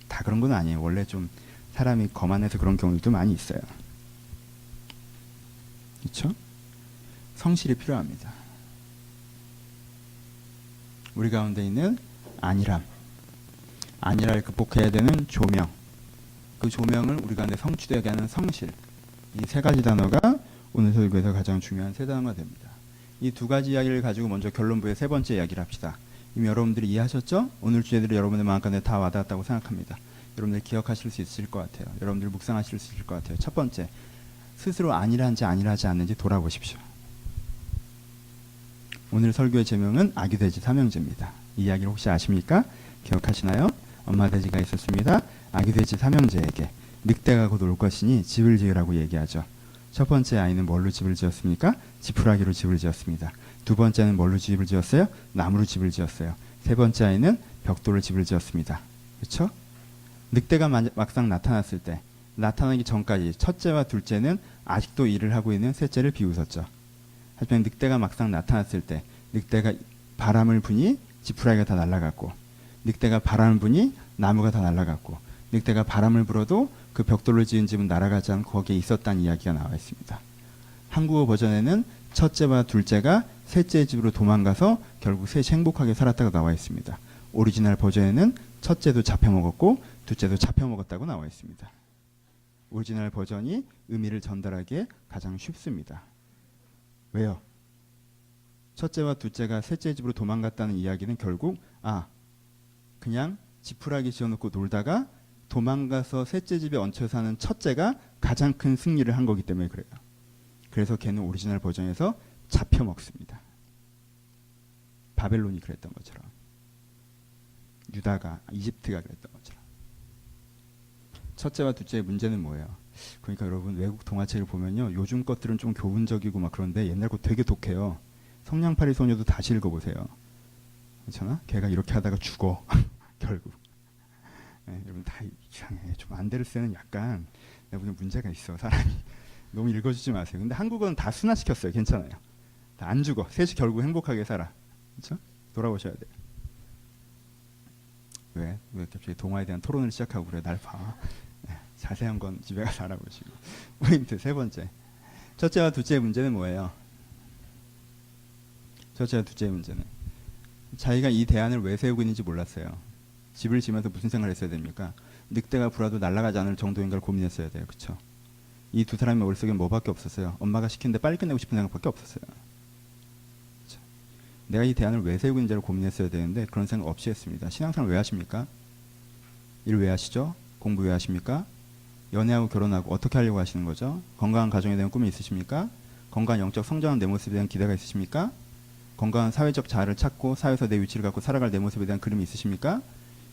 다 그런 건 아니에요. 원래 좀 사람이 거만해서 그런 경우들도 많이 있어요. 그렇죠? 성실이 필요합니다. 우리 가운데 있는 안일함을 극복해야 되는 조명, 그 조명을 우리 가운데 성취되게 하는 성실, 이 세 가지 단어가 오늘 설교에서 가장 중요한 세 단어가 됩니다. 이 두 가지 이야기를 가지고 먼저 결론부의 세 번째 이야기를 합시다. 이미 여러분들이 이해하셨죠? 오늘 주제들이 여러분의 마음 가운데 다 와닿았다고 생각합니다. 여러분들 기억하실 수 있을 것 같아요. 여러분들 묵상하실 수 있을 것 같아요. 첫 번째, 스스로 안일한지 안일하지 않는지 돌아보십시오. 오늘 설교의 제목은 아기돼지 삼형제입니다. 이 이야기를 혹시 아십니까? 기억하시나요? 엄마 돼지가 있었습니다. 아기돼지 삼형제에게 늑대가 곧 올 것이니 집을 지으라고 얘기하죠. 첫 번째 아이는 뭘로 집을 지었습니까? 지푸라기로 집을 지었습니다. 두 번째는 뭘로 집을 지었어요? 나무로 집을 지었어요. 세 번째 아이는 벽돌로 집을 지었습니다. 그렇죠? 늑대가 막상 나타났을 때, 나타나기 전까지 첫째와 둘째는 아직도 일을 하고 있는 셋째를 비웃었죠. 하지만 늑대가 막상 나타났을 때 늑대가 바람을 부니 지푸라기가 다 날아갔고, 늑대가 바람을 부니 나무가 다 날아갔고, 늑대가 바람을 불어도 그 벽돌로 지은 집은 날아가지 않고 거기에 있었다는 이야기가 나와 있습니다. 한국어 버전에는 첫째와 둘째가 셋째 집으로 도망가서 결국 셋이 행복하게 살았다고 나와 있습니다. 오리지널 버전에는 첫째도 잡혀먹었고 둘째도 잡혀먹었다고 나와 있습니다. 오리지널 버전이 의미를 전달하기에 가장 쉽습니다. 왜요? 첫째와 둘째가 셋째 집으로 도망갔다는 이야기는 결국 그냥 지푸라기 지어놓고 놀다가 도망가서 셋째 집에 얹혀 사는 첫째가 가장 큰 승리를 한 거기 때문에 그래요. 그래서 걔는 오리지널 버전에서 잡혀먹습니다. 바벨론이 그랬던 것처럼, 유다가, 이집트가 그랬던 것처럼. 첫째와 둘째의 문제는 뭐예요? 그러니까 여러분 외국 동화책을 보면요, 요즘 것들은 좀 교훈적이고 막 그런데 옛날 거 되게 독해요. 성냥팔이 소녀도 다시 읽어보세요. 괜찮아? 걔가 이렇게 하다가 죽어. 결국. 네, 여러분 다 이상해. 좀 안데르센은 약간 내가 보기엔 문제가 있어. 사람이 너무 읽어주지 마세요. 근데 한국어는 다 순화시켰어요. 괜찮아요. 다 안 죽어. 셋이 결국 행복하게 살아. 그렇죠? 돌아오셔야 돼요. 왜 갑자기 동화에 대한 토론을 시작하고 그래? 날 봐. 네, 자세한 건 집에 가서 알아보시고. 포인트 세 번째. 첫째와 둘째의 문제는 뭐예요? 첫째와 둘째의 문제는 자기가 이 대안을 왜 세우고 있는지 몰랐어요. 집을 지면서 무슨 생각을 했어야 됩니까? 늑대가 불어도 날아가지 않을 정도인가를 고민했어야 돼요. 그렇죠? 이 두 사람의 머릿속에 뭐밖에 없었어요? 엄마가 시키는데 빨리 끝내고 싶은 생각밖에 없었어요. 그렇죠? 내가 이 대안을 왜 세우고 있는지를 고민했어야 되는데 그런 생각 없이 했습니다. 신앙생활 왜 하십니까? 일 왜 하시죠? 공부 왜 하십니까? 연애하고 결혼하고 어떻게 하려고 하시는 거죠? 건강한 가정에 대한 꿈이 있으십니까? 건강한 영적 성장한 내 모습에 대한 기대가 있으십니까? 건강한 사회적 자아를 찾고 사회에서 내 위치를 갖고 살아갈 내 모습에 대한 그림이 있으십니까?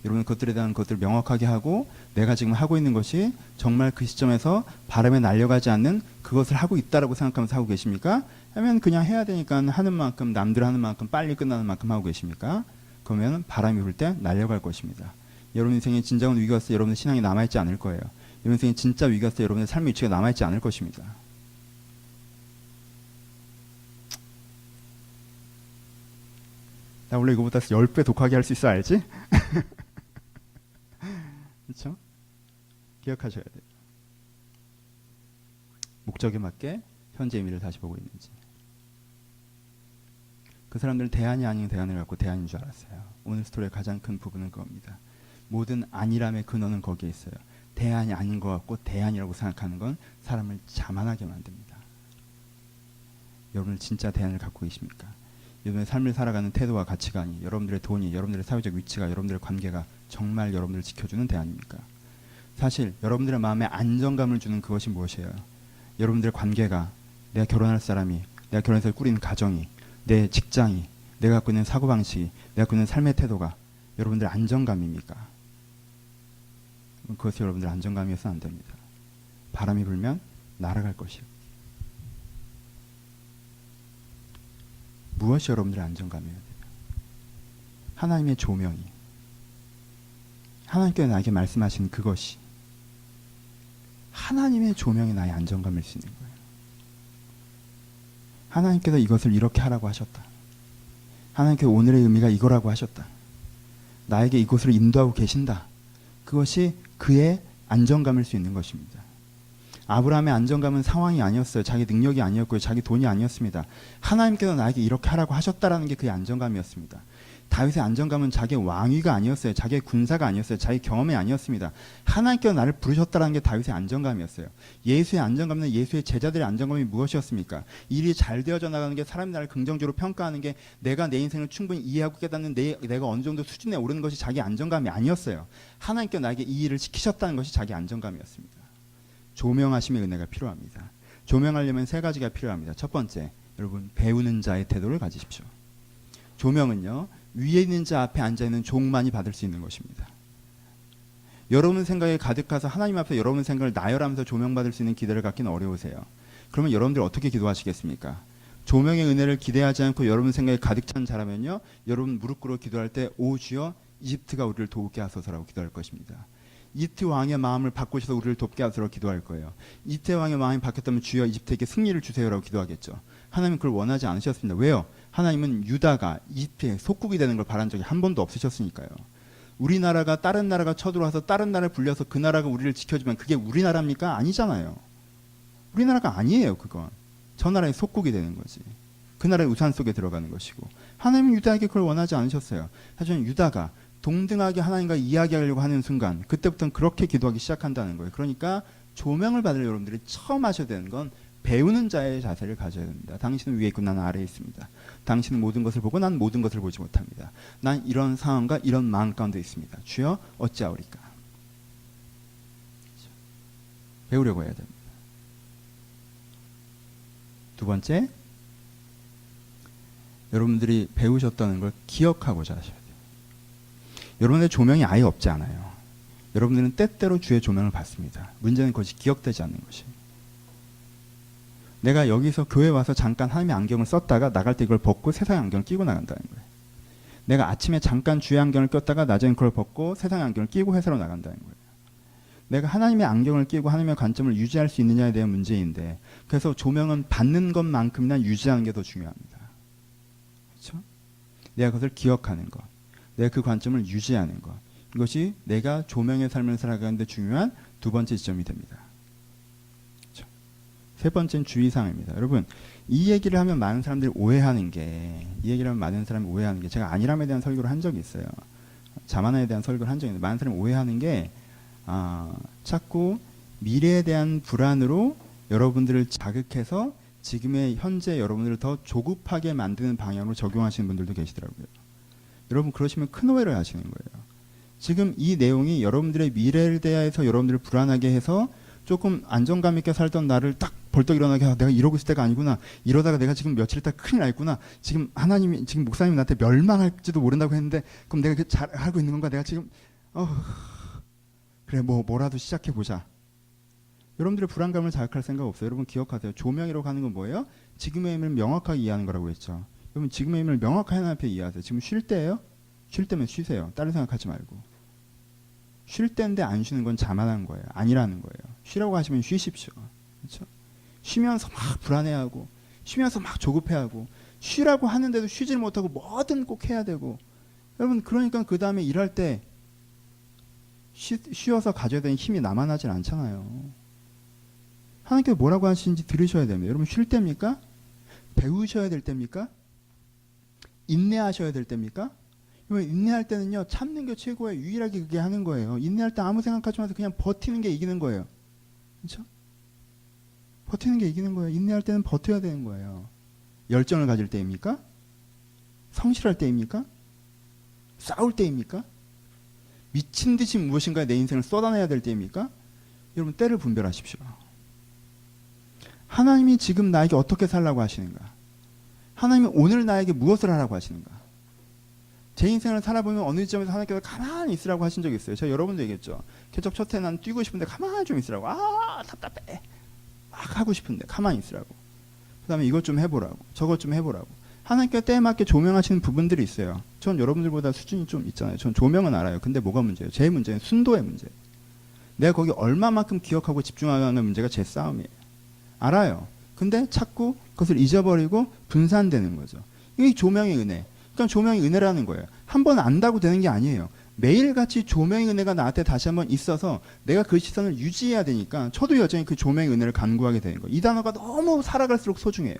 여러분 그것들에 대한 것들을 명확하게 하고 내가 지금 하고 있는 것이 정말 그 시점에서 바람에 날려가지 않는 그것을 하고 있다라고 생각하면서 하고 계십니까? 하면 그냥 해야 되니까 하는 만큼 남들 하는 만큼 빨리 끝나는 만큼 하고 계십니까? 그러면 바람이 불 때 날려갈 것입니다. 여러분 인생에 진정한 위기가 왔을 때 여러분의 신앙이 남아있지 않을 거예요. 여러분 인생에 진짜 위기가 왔을 때 여러분의 삶의 위치가 남아있지 않을 것입니다. 나 원래 이거보다 10배 독하게 할 수 있어 알지? 그렇죠? 기억하셔야 돼요. 목적에 맞게 현재 의미를 다시 보고 있는지. 그 사람들은 대안이 아닌 대안을 갖고 대안인 줄 알았어요. 오늘 스토리의 가장 큰 부분은 그겁니다. 모든 안일함의 근원은 거기에 있어요. 대안이 아닌 것 같고 대안이라고 생각하는 건 사람을 자만하게 만듭니다. 여러분은 진짜 대안을 갖고 계십니까? 여러분의 삶을 살아가는 태도와 가치관이, 여러분들의 돈이, 여러분들의 사회적 위치가, 여러분들의 관계가 정말 여러분들을 지켜주는 대안입니까? 사실 여러분들의 마음에 안정감을 주는 그것이 무엇이에요? 여러분들의 관계가, 내가 결혼할 사람이, 내가 결혼해서 꾸리는 가정이, 내 직장이, 내가 갖고 있는 사고방식이, 내가 갖고 있는 삶의 태도가 여러분들의 안정감입니까? 그것이 여러분들의 안정감이어서는 안 됩니다. 바람이 불면 날아갈 것이요. 무엇이 여러분들의 안정감이어야 돼요? 하나님의 조명이, 하나님께서 나에게 말씀하신 그것이 하나님의 조명이 나의 안정감일 수 있는 거예요. 하나님께서 이것을 이렇게 하라고 하셨다. 하나님께서 오늘의 의미가 이거라고 하셨다. 나에게 이곳을 인도하고 계신다. 그것이 그의 안정감일 수 있는 것입니다. 아브라함의 안정감은 상황이 아니었어요. 자기 능력이 아니었고요. 자기 돈이 아니었습니다. 하나님께서 나에게 이렇게 하라고 하셨다라는 게 그의 안정감이었습니다. 다윗의 안정감은 자기의 왕위가 아니었어요. 자기의 군사가 아니었어요. 자기 경험이 아니었습니다. 하나님께서 나를 부르셨다라는 게 다윗의 안정감이었어요. 예수의 안정감은 예수의 제자들의 안정감이 무엇이었습니까? 일이 잘 되어져 나가는 게, 사람이 나를 긍정적으로 평가하는 게, 내가 내 인생을 충분히 이해하고 깨닫는 내가 어느 정도 수준에 오르는 것이 자기 안정감이 아니었어요. 하나님께서 나에게 이 일을 시키셨다는 것이 자기 안정감이었습니다. 조명하심의 은혜가 필요합니다. 조명하려면 세 가지가 필요합니다. 첫 번째, 여러분 배우는 자의 태도를 가지십시오. 조명은요, 위에 있는 자 앞에 앉아있는 종만이 받을 수 있는 것입니다. 여러분 생각에 가득해서 하나님 앞에 여러분 생각을 나열하면서 조명받을 수 있는 기대를 갖기는 어려우세요. 그러면 여러분들 어떻게 기도하시겠습니까? 조명의 은혜를 기대하지 않고 여러분 생각에 가득 찬 자라면요, 여러분 무릎 꿇어 기도할 때 오 주여 이집트가 우리를 돕게 하소서라고 기도할 것입니다. 이집트 왕의 마음을 바꾸셔서 우리를 돕게 하소서라고 기도할 거예요. 이집트 왕의 마음이 바뀌었다면 주여 이집트에게 승리를 주세요라고 기도하겠죠. 하나님은 그걸 원하지 않으셨습니다. 왜요? 하나님은 유다가 이집트의 속국이 되는 걸 바란 적이 한 번도 없으셨으니까요. 우리나라가 다른 나라가 쳐들어와서 다른 나라를 불려서 그 나라가 우리를 지켜주면 그게 우리나라입니까? 아니잖아요. 우리나라가 아니에요. 그건 저 나라의 속국이 되는 거지. 그 나라의 우산 속에 들어가는 것이고, 하나님은 유다에게 그걸 원하지 않으셨어요. 하지만 유다가 동등하게 하나님과 이야기하려고 하는 순간, 그때부터는 그렇게 기도하기 시작한다는 거예요. 그러니까 조명을 받을 여러분들이 처음 하셔야 되는 건 배우는 자의 자세를 가져야 됩니다. 당신은 위에 있고 나는 아래에 있습니다. 당신은 모든 것을 보고 난 모든 것을 보지 못합니다. 난 이런 상황과 이런 마음 가운데 있습니다. 주여 어찌하오리까. 배우려고 해야 됩니다. 두 번째, 여러분들이 배우셨다는 걸 기억하고자 하셔야 돼요. 여러분의 조명이 아예 없지 않아요. 여러분들은 때때로 주의 조명을 받습니다. 문제는 그것이 기억되지 않는 것이에요. 내가 여기서 교회 와서 잠깐 하나님의 안경을 썼다가 나갈 때 이걸 벗고 세상의 안경을 끼고 나간다는 거예요. 내가 아침에 잠깐 주의 안경을 꼈다가 낮에는 그걸 벗고 세상의 안경을 끼고 회사로 나간다는 거예요. 내가 하나님의 안경을 끼고 하나님의 관점을 유지할 수 있느냐에 대한 문제인데, 그래서 조명은 받는 것만큼이나 유지하는 게 더 중요합니다. 그렇죠? 내가 그것을 기억하는 것, 내가 그 관점을 유지하는 것, 이것이 내가 조명의 삶을 살아가는 데 중요한 두 번째 지점이 됩니다. 그렇죠? 세 번째는 주의사항입니다. 여러분, 이 얘기를 하면 많은 사람들이 오해하는 게, 제가 아니람에 대한 설교를 한 적이 있어요. 자만에 대한 설교를 한 적이 있는데, 많은 사람이 오해하는 게 자꾸 미래에 대한 불안으로 여러분들을 자극해서 지금의 현재 여러분들을 더 조급하게 만드는 방향으로 적용하시는 분들도 계시더라고요. 여러분, 그러시면 큰 오해를 하시는 거예요. 지금 이 내용이 여러분들의 미래에 대해서 여러분들을 불안하게 해서 조금 안정감 있게 살던 나를 딱 벌떡 일어나게 하고, 내가 이러고 있을 때가 아니구나, 이러다가 내가 지금 며칠 있다 큰일 날구나, 지금 하나님이, 지금 목사님이 나한테 멸망할지도 모른다고 했는데, 그럼 내가 잘 알고 있는 건가, 내가 지금 그래, 뭐라도 시작해보자. 여러분들의 불안감을 자극할 생각 없어요. 여러분 기억하세요. 조명이라고 하는 건 뭐예요? 지금의 힘을 명확하게 이해하는 거라고 했죠. 여러분 지금의 힘을 명확하게 하나님 앞에 이해하세요. 지금 쉴 때예요? 쉴 때면 쉬세요. 다른 생각하지 말고. 쉴 때인데 안 쉬는 건 자만한 거예요. 아니라는 거예요. 쉬라고 하시면 쉬십시오. 그렇죠? 쉬면서 막 불안해하고, 쉬면서 막 조급해하고, 쉬라고 하는데도 쉬질 못하고 뭐든 꼭 해야 되고. 여러분, 그러니까 그 다음에 일할 때 쉬어서 가져야 되는 힘이 남아나질 않잖아요. 하나님께서 뭐라고 하시는지 들으셔야 됩니다. 여러분, 쉴 때입니까? 배우셔야 될 때입니까? 인내하셔야 될 때입니까? 인내할 때는요, 참는 게 최고예요. 유일하게 그게 하는 거예요. 인내할 때 아무 생각하지 마세요. 그냥 버티는 게 이기는 거예요. 그렇죠? 버티는 게 이기는 거예요. 인내할 때는 버텨야 되는 거예요. 열정을 가질 때입니까? 성실할 때입니까? 싸울 때입니까? 미친 듯이 무엇인가에 내 인생을 쏟아내야 될 때입니까? 여러분, 때를 분별하십시오. 하나님이 지금 나에게 어떻게 살라고 하시는가? 하나님이 오늘 나에게 무엇을 하라고 하시는가? 제 인생을 살아보면 어느 지점에서 하나님께서 가만히 있으라고 하신 적이 있어요. 제가 여러분도 얘기했죠. 개척 첫 해 난 뛰고 싶은데 가만히 좀 있으라고. 답답해. 막 하고 싶은데 가만히 있으라고. 그 다음에 이것 좀 해보라고. 저것 좀 해보라고. 하나님께서 때에 맞게 조명하시는 부분들이 있어요. 전 여러분들보다 수준이 좀 있잖아요. 전 조명은 알아요. 근데 뭐가 문제예요? 제 문제는 순도의 문제예요. 내가 거기 얼마만큼 기억하고 집중하는 문제가 제 싸움이에요. 알아요. 근데 자꾸 그것을 잊어버리고 분산되는 거죠. 이게 조명의 은혜. 그러니까 조명의 은혜라는 거예요. 한 번 안다고 되는 게 아니에요. 매일같이 조명의 은혜가 나한테 다시 한번 있어서 내가 그 시선을 유지해야 되니까 저도 여전히 그 조명의 은혜를 간구하게 되는 거예요. 이 단어가 너무 살아갈수록 소중해요.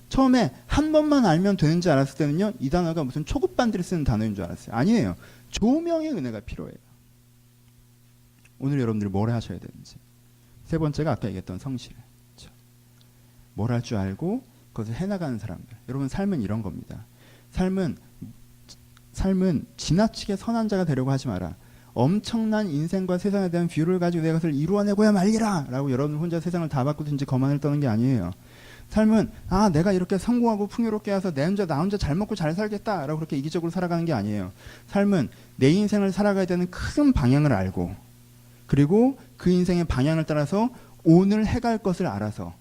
처음에 한 번만 알면 되는 줄 알았을 때는요, 이 단어가 무슨 초급반들이 쓰는 단어인 줄 알았어요. 아니에요. 조명의 은혜가 필요해요. 오늘 여러분들이 뭘 하셔야 되는지. 세 번째가 아까 얘기했던 성실. 그렇죠? 뭘 할 줄 알고 그것을 해나가는 사람들. 여러분, 삶은 이런 겁니다. 삶은 지나치게 선한 자가 되려고 하지 마라. 엄청난 인생과 세상에 대한 뷰를 가지고 내가 그것을 이루어내고야 말리라 라고 여러분 혼자 세상을 다 바꾸든지 거만을 떠는 게 아니에요. 삶은 내가 이렇게 성공하고 풍요롭게 해서 나 혼자 잘 먹고 잘 살겠다 라고 그렇게 이기적으로 살아가는 게 아니에요. 삶은 내 인생을 살아가야 되는 큰 방향을 알고, 그리고 그 인생의 방향을 따라서 오늘 해갈 것을 알아서,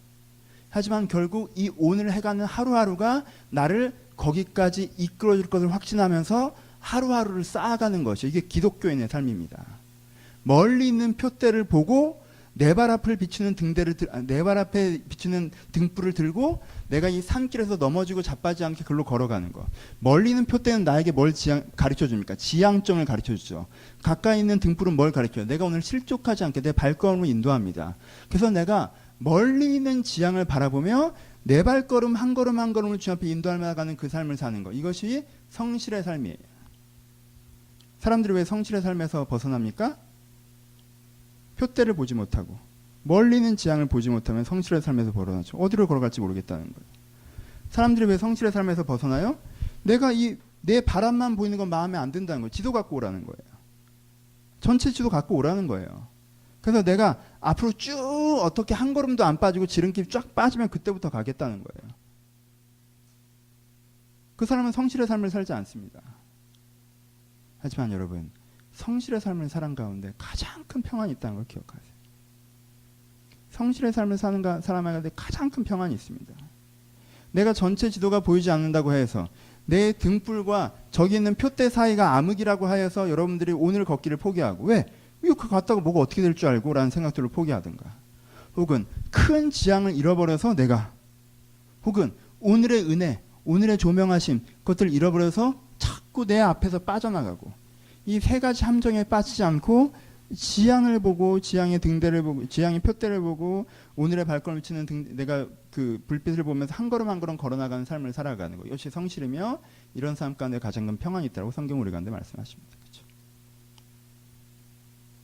하지만 결국 이 오늘 해가는 하루하루가 나를 거기까지 이끌어줄 것을 확신하면서 하루하루를 쌓아가는 것이, 이게 기독교인의 삶입니다. 멀리 있는 표대를 보고 내 발 앞에 비추는 등불을 들고 내가 이 산길에서 넘어지고 자빠지지 않게 글로 걸어가는 것. 멀리 있는 표대는 나에게 뭘 가르쳐 줍니까? 지향점을 가르쳐 주죠. 가까이 있는 등불은 뭘 가르쳐요? 내가 오늘 실족하지 않게 내 발걸음을 인도합니다. 그래서 내가 멀리 있는 지향을 바라보며 내 발걸음 한 걸음 한 걸음을 주 앞에 인도하며 그 삶을 사는 것. 이것이 성실의 삶이에요. 사람들이 왜 성실의 삶에서 벗어납니까? 표대를 보지 못하고 멀리 있는 지향을 보지 못하면 성실의 삶에서 벗어나죠. 어디로 걸어갈지 모르겠다는 거예요. 사람들이 왜 성실의 삶에서 벗어나요? 내가 내 바람만 보이는 건 마음에 안 든다는 거예요. 지도 갖고 오라는 거예요. 전체 지도 갖고 오라는 거예요. 그래서 내가 앞으로 쭉 어떻게 한 걸음도 안 빠지고 지름길 쫙 빠지면 그때부터 가겠다는 거예요. 그 사람은 성실의 삶을 살지 않습니다. 하지만 여러분, 성실의 삶을 사는 가운데 가장 큰 평안이 있다는 걸 기억하세요. 성실의 삶을 사는 사람 가운데 가장 큰 평안이 있습니다. 내가 전체 지도가 보이지 않는다고 해서 내 등불과 저기 있는 표대 사이가 암흑이라고 하여서 여러분들이 오늘 걷기를 포기하고, 왜? 이거 갔다가 뭐가 어떻게 될 줄 알고 라는 생각들을 포기하든가, 혹은 큰 지향을 잃어버려서 내가, 혹은 오늘의 은혜, 오늘의 조명하심, 그것들을 잃어버려서 자꾸 내 앞에서 빠져나가고, 이 세 가지 함정에 빠지지 않고 지향을 보고, 지향의 등대를 보고, 지향의 표대를 보고, 오늘의 발걸음을 치는 내가 그 불빛을 보면서 한 걸음 한 걸음 걸어나가는 삶을 살아가는 것. 이것이 성실이며, 이런 삶 가운데 가장 큰 평안이 있다고 성경 우리 가운데 말씀하십니다. 그렇죠?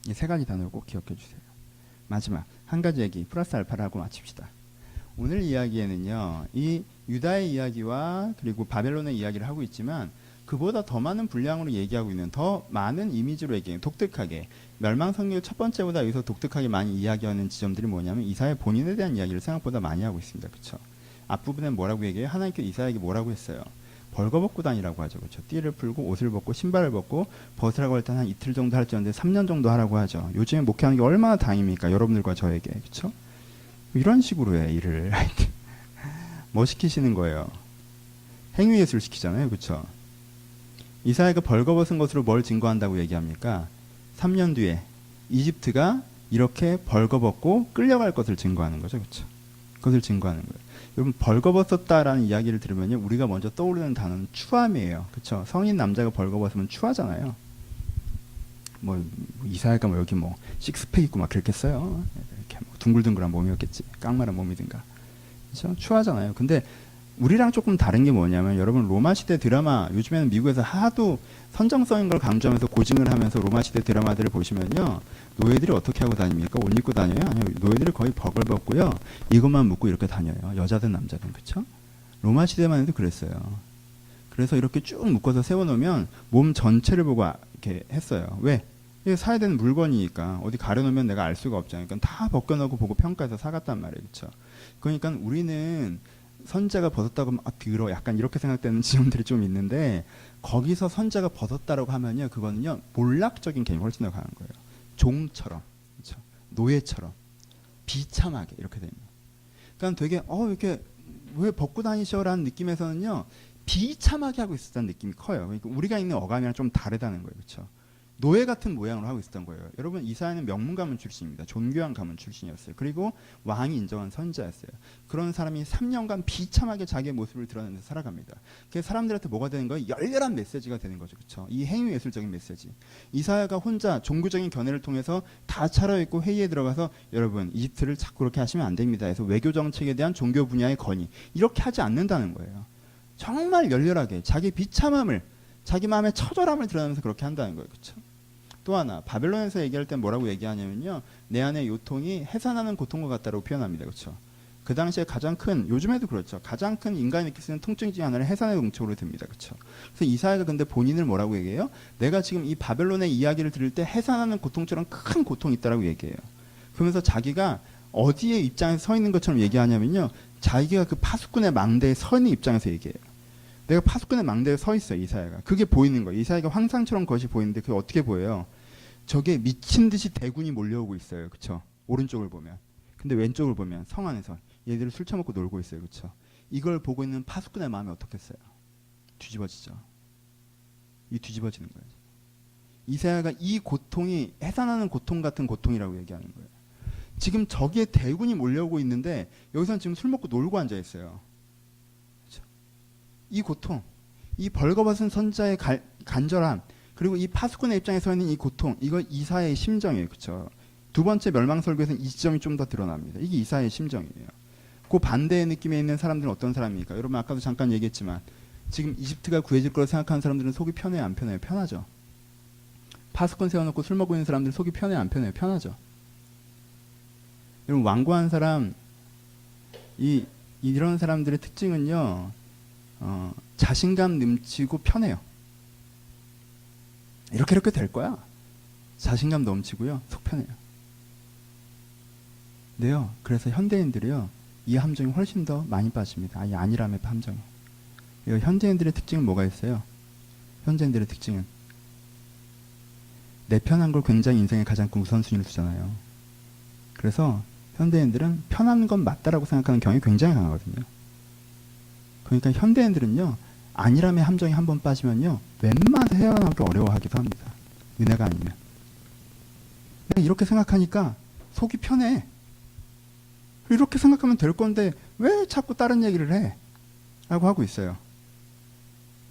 이 세 가지 단어를 꼭 기억해 주세요. 마지막 한 가지 얘기 플러스 알파를 하고 마칩시다. 오늘 이야기에는요, 이 유다의 이야기와 그리고 바벨론의 이야기를 하고 있지만, 그보다 더 많은 분량으로 얘기하고 있는, 더 많은 이미지로 얘기해요. 독특하게. 멸망성경 첫 번째보다 여기서 독특하게 많이 이야기하는 지점들이 뭐냐면, 이사야 본인에 대한 이야기를 생각보다 많이 하고 있습니다. 그렇죠? 앞부분엔 뭐라고 얘기해요? 하나님께서 이사야에게 뭐라고 했어요? 벌거벗고 다니라고 하죠. 그렇죠? 띠를 풀고 옷을 벗고 신발을 벗고 벗으라고 할 때는 한 이틀 정도 할지언데 3년 정도 하라고 하죠. 요즘에 목회하는 게 얼마나 다행입니까? 여러분들과 저에게. 그렇죠? 이런 식으로 해, 일을. 뭐 시키시는 거예요? 행위예술 시키잖아요. 그렇죠? 이사야가 벌거벗은 것으로 뭘 증거한다고 얘기합니까? 3년 뒤에 이집트가 이렇게 벌거벗고 끌려갈 것을 증거하는 거죠. 그렇죠? 그것을 증거하는 거예요. 여러분, 벌거벗었다라는 이야기를 들으면요, 우리가 먼저 떠오르는 단어는 추함이에요. 그렇죠? 성인 남자가 벌거벗으면 추하잖아요. 뭐 이사야가 뭐 여기 뭐 식스팩 있고 막 그랬겠어요. 이렇게 뭐 둥글둥글한 몸이었겠지. 깡마른 몸이든가. 그렇죠? 추하잖아요. 근데 우리랑 조금 다른 게 뭐냐면, 여러분 로마 시대 드라마, 요즘에는 미국에서 하도 선정성인 걸 강조하면서 고증을 하면서 로마 시대 드라마들을 보시면요, 노예들이 어떻게 하고 다닙니까? 옷 입고 다녀요? 아니요, 노예들이 거의 버글 벗고요, 이것만 묶고 이렇게 다녀요. 여자든 남자든. 그쵸? 로마 시대만 해도 그랬어요. 그래서 이렇게 쭉 묶어서 세워놓으면 몸 전체를 보고 이렇게 했어요. 왜? 이게 사야 되는 물건이니까 어디 가려놓으면 내가 알 수가 없잖아요. 그러니까 다 벗겨놓고 보고 평가해서 사갔단 말이에요. 그쵸? 그러니까 우리는 선자가 벗었다고 하면 더러, 약간 이렇게 생각되는 지점들이 좀 있는데, 거기서 선자가 벗었다라고 하면요, 그거는요 몰락적인 개념이 훨씬 더 강한 거예요. 종처럼, 그렇죠? 노예처럼 비참하게 이렇게 됩니다. 그러니까 되게 이렇게 왜 벗고 다니셔라는 느낌에서는요, 비참하게 하고 있었다는 느낌이 커요. 그러니까 우리가 있는 어감이랑 좀 다르다는 거예요. 그렇죠? 노예 같은 모양으로 하고 있었던 거예요. 여러분, 이사야는 명문 가문 출신입니다. 존귀한 가문 출신이었어요. 그리고 왕이 인정한 선자였어요. 그런 사람이 3년간 비참하게 자기의 모습을 드러내면서 살아갑니다. 그래서 사람들한테 뭐가 되는 거예요? 열렬한 메시지가 되는 거죠. 그렇죠? 이 행위 예술적인 메시지. 이사야가 혼자 종교적인 견해를 통해서 다 차려입고 회의에 들어가서, 여러분 이집트를 자꾸 그렇게 하시면 안 됩니다 해서 외교 정책에 대한 종교 분야의 건의, 이렇게 하지 않는다는 거예요. 정말 열렬하게 자기 비참함을, 자기 마음의 처절함을 드러내면서 그렇게 한다는 거예요. 그렇죠? 또 하나, 바벨론에서 얘기할 땐 뭐라고 얘기하냐면요, 내 안의 요통이 해산하는 고통과 같다고 표현합니다. 그렇죠? 그 당시에 가장 큰, 요즘에도 그렇죠, 가장 큰 인간이 느낄 수 있는 통증 중에 하나는 해산의 공적으로 듭니다. 그렇죠? 그래서 이사야가 근데 본인을 뭐라고 얘기해요? 내가 지금 이 바벨론의 이야기를 들을 때 해산하는 고통처럼 큰 고통이 있다라고 얘기해요. 그러면서 자기가 어디에 입장에서 서 있는 것처럼 얘기하냐면요, 자기가 그 파수꾼의 망대에 서 있는 입장에서 얘기해요. 내가 파수꾼의 망대에 서 있어요, 이사야가. 그게 보이는 거예요. 이사야가 황상처럼 그것이 보이는데, 그게 어떻게 보여요? 저게 미친 듯이 대군이 몰려오고 있어요. 그쵸? 오른쪽을 보면. 근데 왼쪽을 보면 성 안에서 얘들이 술 처먹고 놀고 있어요. 그쵸? 이걸 보고 있는 파수꾼의 마음이 어떻겠어요? 뒤집어지죠. 이 뒤집어지는 거예요. 이사야가 이 고통이 해산하는 고통 같은 고통이라고 얘기하는 거예요. 지금 저기에 대군이 몰려오고 있는데, 여기서는 지금 술 먹고 놀고 앉아 있어요. 그쵸? 이 고통, 이 벌거벗은 선자의 간절함, 그리고 이 파수꾼의 입장에 서 있는 이 고통, 이거 이사야의 심정이에요. 그렇죠? 두 번째 멸망설교에서는 이 지점이 좀 더 드러납니다. 이게 이사야의 심정이에요. 그 반대의 느낌에 있는 사람들은 어떤 사람입니까? 여러분 아까도 잠깐 얘기했지만 지금 이집트가 구해질 거라 생각하는 사람들은 속이 편해요, 안 편해요? 편하죠. 파수꾼 세워놓고 술 먹고 있는 사람들은 속이 편해요, 안 편해요? 편하죠. 여러분 완고한 사람, 이런 사람들의 특징은요, 자신감 넘치고 편해요. 이렇게 될 거야. 자신감 넘치고요, 속 편해요. 네요. 그래서 현대인들이요, 이 함정이 훨씬 더 많이 빠집니다. 이 안일함의 함정이. 현대인들의 특징은 뭐가 있어요? 현대인들의 특징은 내 편한 걸 굉장히 인생에 가장 큰 우선순위를 두잖아요. 그래서 현대인들은 편한 건 맞다라고 생각하는 경향이 굉장히 강하거든요. 그러니까 현대인들은요, 안일함의 함정에 한번 빠지면요, 웬만해서 헤어나오기 어려워하기도 합니다. 은혜가 아니면. 내가 이렇게 생각하니까 속이 편해. 이렇게 생각하면 될 건데 왜 자꾸 다른 얘기를 해? 라고 하고 있어요.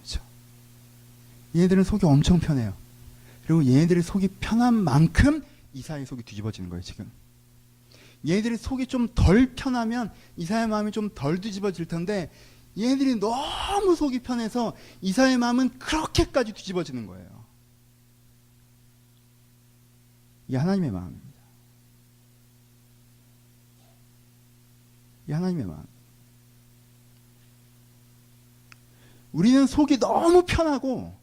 그렇죠? 얘네들은 속이 엄청 편해요. 그리고 얘네들이 속이 편한 만큼 이사야의 속이 뒤집어지는 거예요, 지금. 얘네들이 속이 좀 덜 편하면 이사야의 마음이 좀 덜 뒤집어질 텐데 얘네들이 너무 속이 편해서 이사야의 마음은 그렇게까지 뒤집어지는 거예요. 이게 하나님의 마음입니다. 이게 하나님의 마음. 우리는 속이 너무 편하고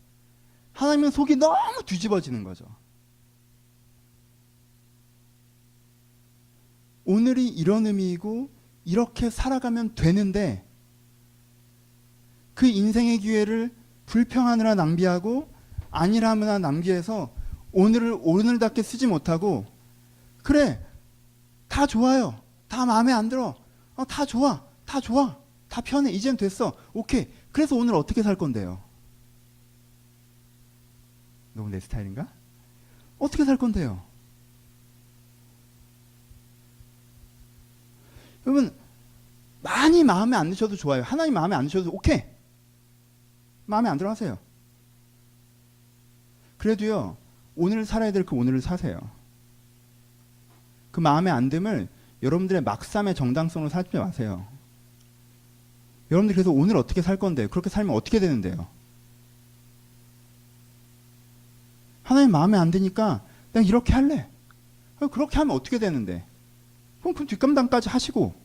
하나님은 속이 너무 뒤집어지는 거죠. 오늘이 이런 의미이고 이렇게 살아가면 되는데 그 인생의 기회를 불평하느라 낭비하고 안일하느라 낭비해서 오늘을 오늘답게 쓰지 못하고 그래 다 좋아요. 다 마음에 안 들어. 다 좋아. 다 좋아. 다 편해. 이젠 됐어. 오케이. 그래서 오늘 어떻게 살 건데요? 너무 내 스타일인가? 어떻게 살 건데요? 여러분 많이 마음에 안 드셔도 좋아요. 하나님 마음에 안 드셔도 오케이. 마음에 안 들어 하세요. 그래도요, 오늘 살아야 될 그 오늘을 사세요. 그 마음에 안 듦을 여러분들의 막삼의 정당성으로 살지 마세요. 여러분들 그래서 오늘 어떻게 살 건데요? 그렇게 살면 어떻게 되는데요? 하나님 마음에 안 드니까 내가 이렇게 할래. 그렇게 하면 어떻게 되는데? 그럼 그 뒷감당까지 하시고.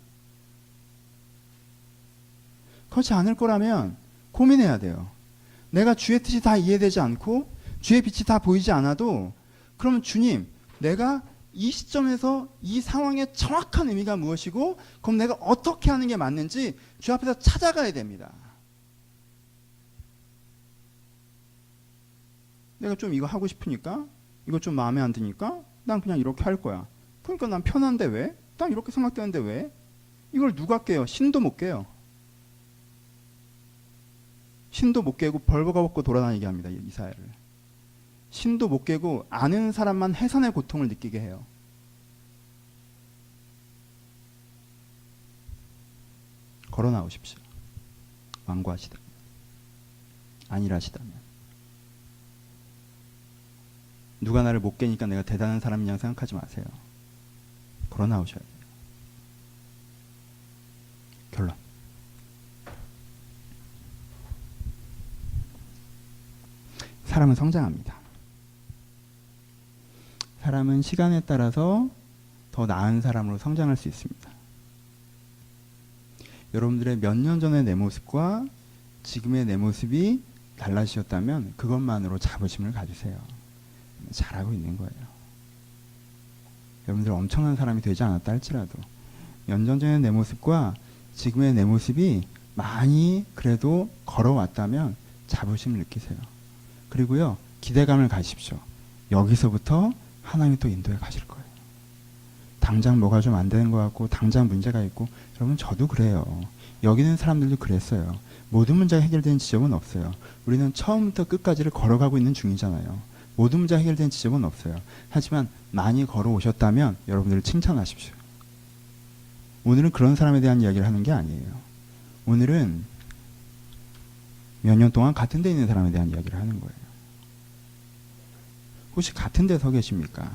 그렇지 않을 거라면 고민해야 돼요. 내가 주의 뜻이 다 이해되지 않고 주의 빛이 다 보이지 않아도 그러면 주님, 내가 이 시점에서 이 상황의 정확한 의미가 무엇이고 그럼 내가 어떻게 하는 게 맞는지 주 앞에서 찾아가야 됩니다. 내가 좀 이거 하고 싶으니까 이거 좀 마음에 안 드니까 난 그냥 이렇게 할 거야. 그러니까 난 편한데 왜? 난 이렇게 생각되는데 왜? 이걸 누가 깨요? 신도 못 깨요. 신도 못 깨고 벌거벗고 돌아다니게 합니다. 이사야를. 신도 못 깨고 아는 사람만 해산의 고통을 느끼게 해요. 걸어 나오십시오. 완고하시다면. 안일하시다면. 누가 나를 못 깨니까 내가 대단한 사람이냐고 생각하지 마세요. 걸어 나오셔야 돼요. 결론. 사람은 성장합니다. 사람은 시간에 따라서 더 나은 사람으로 성장할 수 있습니다. 여러분들의 몇 년 전의 내 모습과 지금의 내 모습이 달라지셨다면 그것만으로 자부심을 가지세요. 잘하고 있는 거예요. 여러분들 엄청난 사람이 되지 않았다 할지라도 몇 년 전의 내 모습과 지금의 내 모습이 많이 그래도 걸어왔다면 자부심을 느끼세요. 그리고요, 기대감을 가지십시오. 여기서부터 하나님이 또 인도해 가실 거예요. 당장 뭐가 좀 안 되는 것 같고 당장 문제가 있고 여러분 저도 그래요. 여기 있는 사람들도 그랬어요. 모든 문제가 해결된 지점은 없어요. 우리는 처음부터 끝까지를 걸어가고 있는 중이잖아요. 모든 문제가 해결된 지점은 없어요. 하지만 많이 걸어오셨다면 여러분들을 칭찬하십시오. 오늘은 그런 사람에 대한 이야기를 하는 게 아니에요. 오늘은 몇 년 동안 같은 데 있는 사람에 대한 이야기를 하는 거예요. 혹시 같은 데 서 계십니까?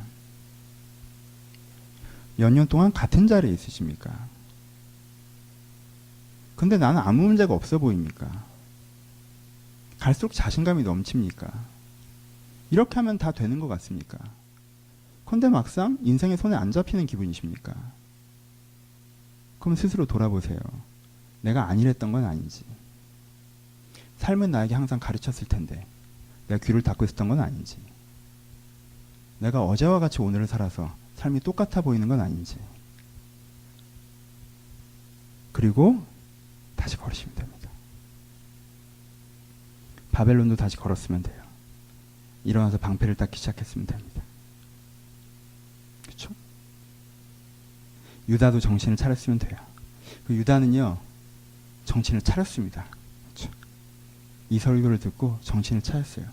몇 년 동안 같은 자리에 있으십니까? 근데 나는 아무 문제가 없어 보입니까? 갈수록 자신감이 넘칩니까? 이렇게 하면 다 되는 것 같습니까? 근데 막상 인생의 손에 안 잡히는 기분이십니까? 그럼 스스로 돌아보세요. 내가 아니랬던 건 아닌지. 삶은 나에게 항상 가르쳤을 텐데 내가 귀를 닫고 있었던 건 아닌지. 내가 어제와 같이 오늘을 살아서 삶이 똑같아 보이는 건 아닌지. 그리고 다시 걸으시면 됩니다. 바벨론도 다시 걸었으면 돼요. 일어나서 방패를 닦기 시작했으면 됩니다. 그렇죠? 유다도 정신을 차렸으면 돼요. 그 유다는요, 정신을 차렸습니다. 그렇죠? 이 설교를 듣고 정신을 차렸어요.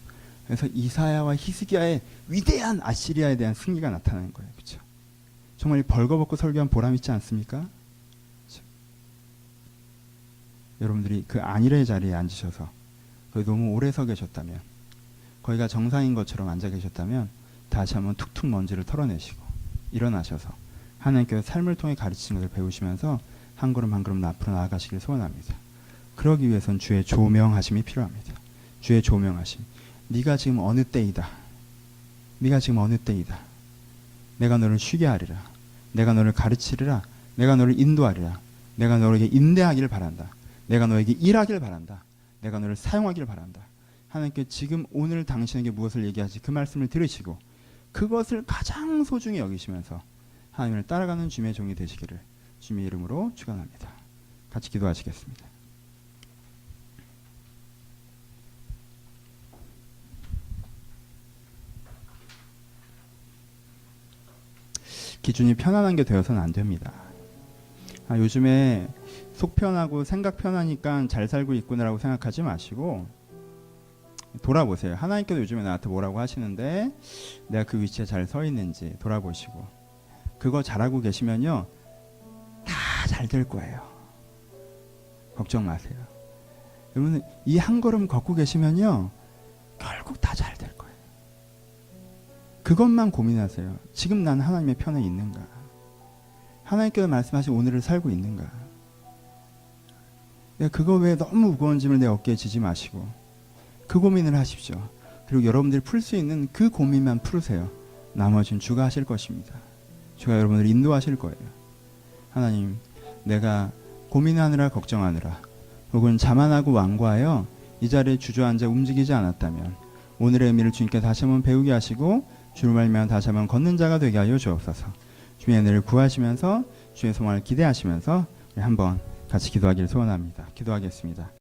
그래서 이사야와 히스기야의 위대한 아시리아에 대한 승리가 나타나는 거예요. 그렇죠? 정말 벌거벗고 설교한 보람 있지 않습니까? 그렇죠? 여러분들이 그 안일의 자리에 앉으셔서 거기 너무 오래 서 계셨다면, 거기가 정상인 것처럼 앉아 계셨다면 다시 한번 툭툭 먼지를 털어내시고 일어나셔서 하나님께서 삶을 통해 가르치는 것을 배우시면서 한 걸음 한 걸음 앞으로 나아가시길 소원합니다. 그러기 위해선 주의 조명하심이 필요합니다. 주의 조명하심. 네가 지금 어느 때이다. 네가 지금 어느 때이다. 내가 너를 쉬게 하리라. 내가 너를 가르치리라. 내가 너를 인도하리라. 내가 너에게 인내하기를 바란다. 내가 너에게 일하기를 바란다. 내가 너를 사용하기를 바란다. 하나님께 지금 오늘 당신에게 무엇을 얘기하지 그 말씀을 들으시고 그것을 가장 소중히 여기시면서 하나님을 따라가는 주님의 종이 되시기를 주님의 이름으로 축원합니다. 같이 기도하시겠습니다. 기준이 편안한 게 되어서는 안 됩니다. 요즘에 속 편하고 생각 편하니까 잘 살고 있구나라고 생각하지 마시고 돌아보세요. 하나님께서 요즘에 나한테 뭐라고 하시는데 내가 그 위치에 잘 서 있는지 돌아보시고 그거 잘하고 계시면요 다 잘 될 거예요. 걱정 마세요. 여러분 이 한 걸음 걷고 계시면요 결국 다 잘 될 거예요. 그것만 고민하세요. 지금 난 하나님의 편에 있는가? 하나님께서 말씀하신 오늘을 살고 있는가? 그거 외에 너무 무거운 짐을 내 어깨에 지지 마시고 그 고민을 하십시오. 그리고 여러분들이 풀 수 있는 그 고민만 풀으세요. 나머지는 주가 하실 것입니다. 주가 여러분을 인도하실 거예요. 하나님, 내가 고민하느라 걱정하느라 혹은 자만하고 완고하여 이 자리에 주저앉아 움직이지 않았다면 오늘의 의미를 주님께 다시 한번 배우게 하시고 주를 말미암아 다시 한번 걷는 자가 되게 하여 주옵소서. 주의 은혜를 구하시면서 주의 소망을 기대하시면서 우리 한번 같이 기도하기를 소원합니다. 기도하겠습니다.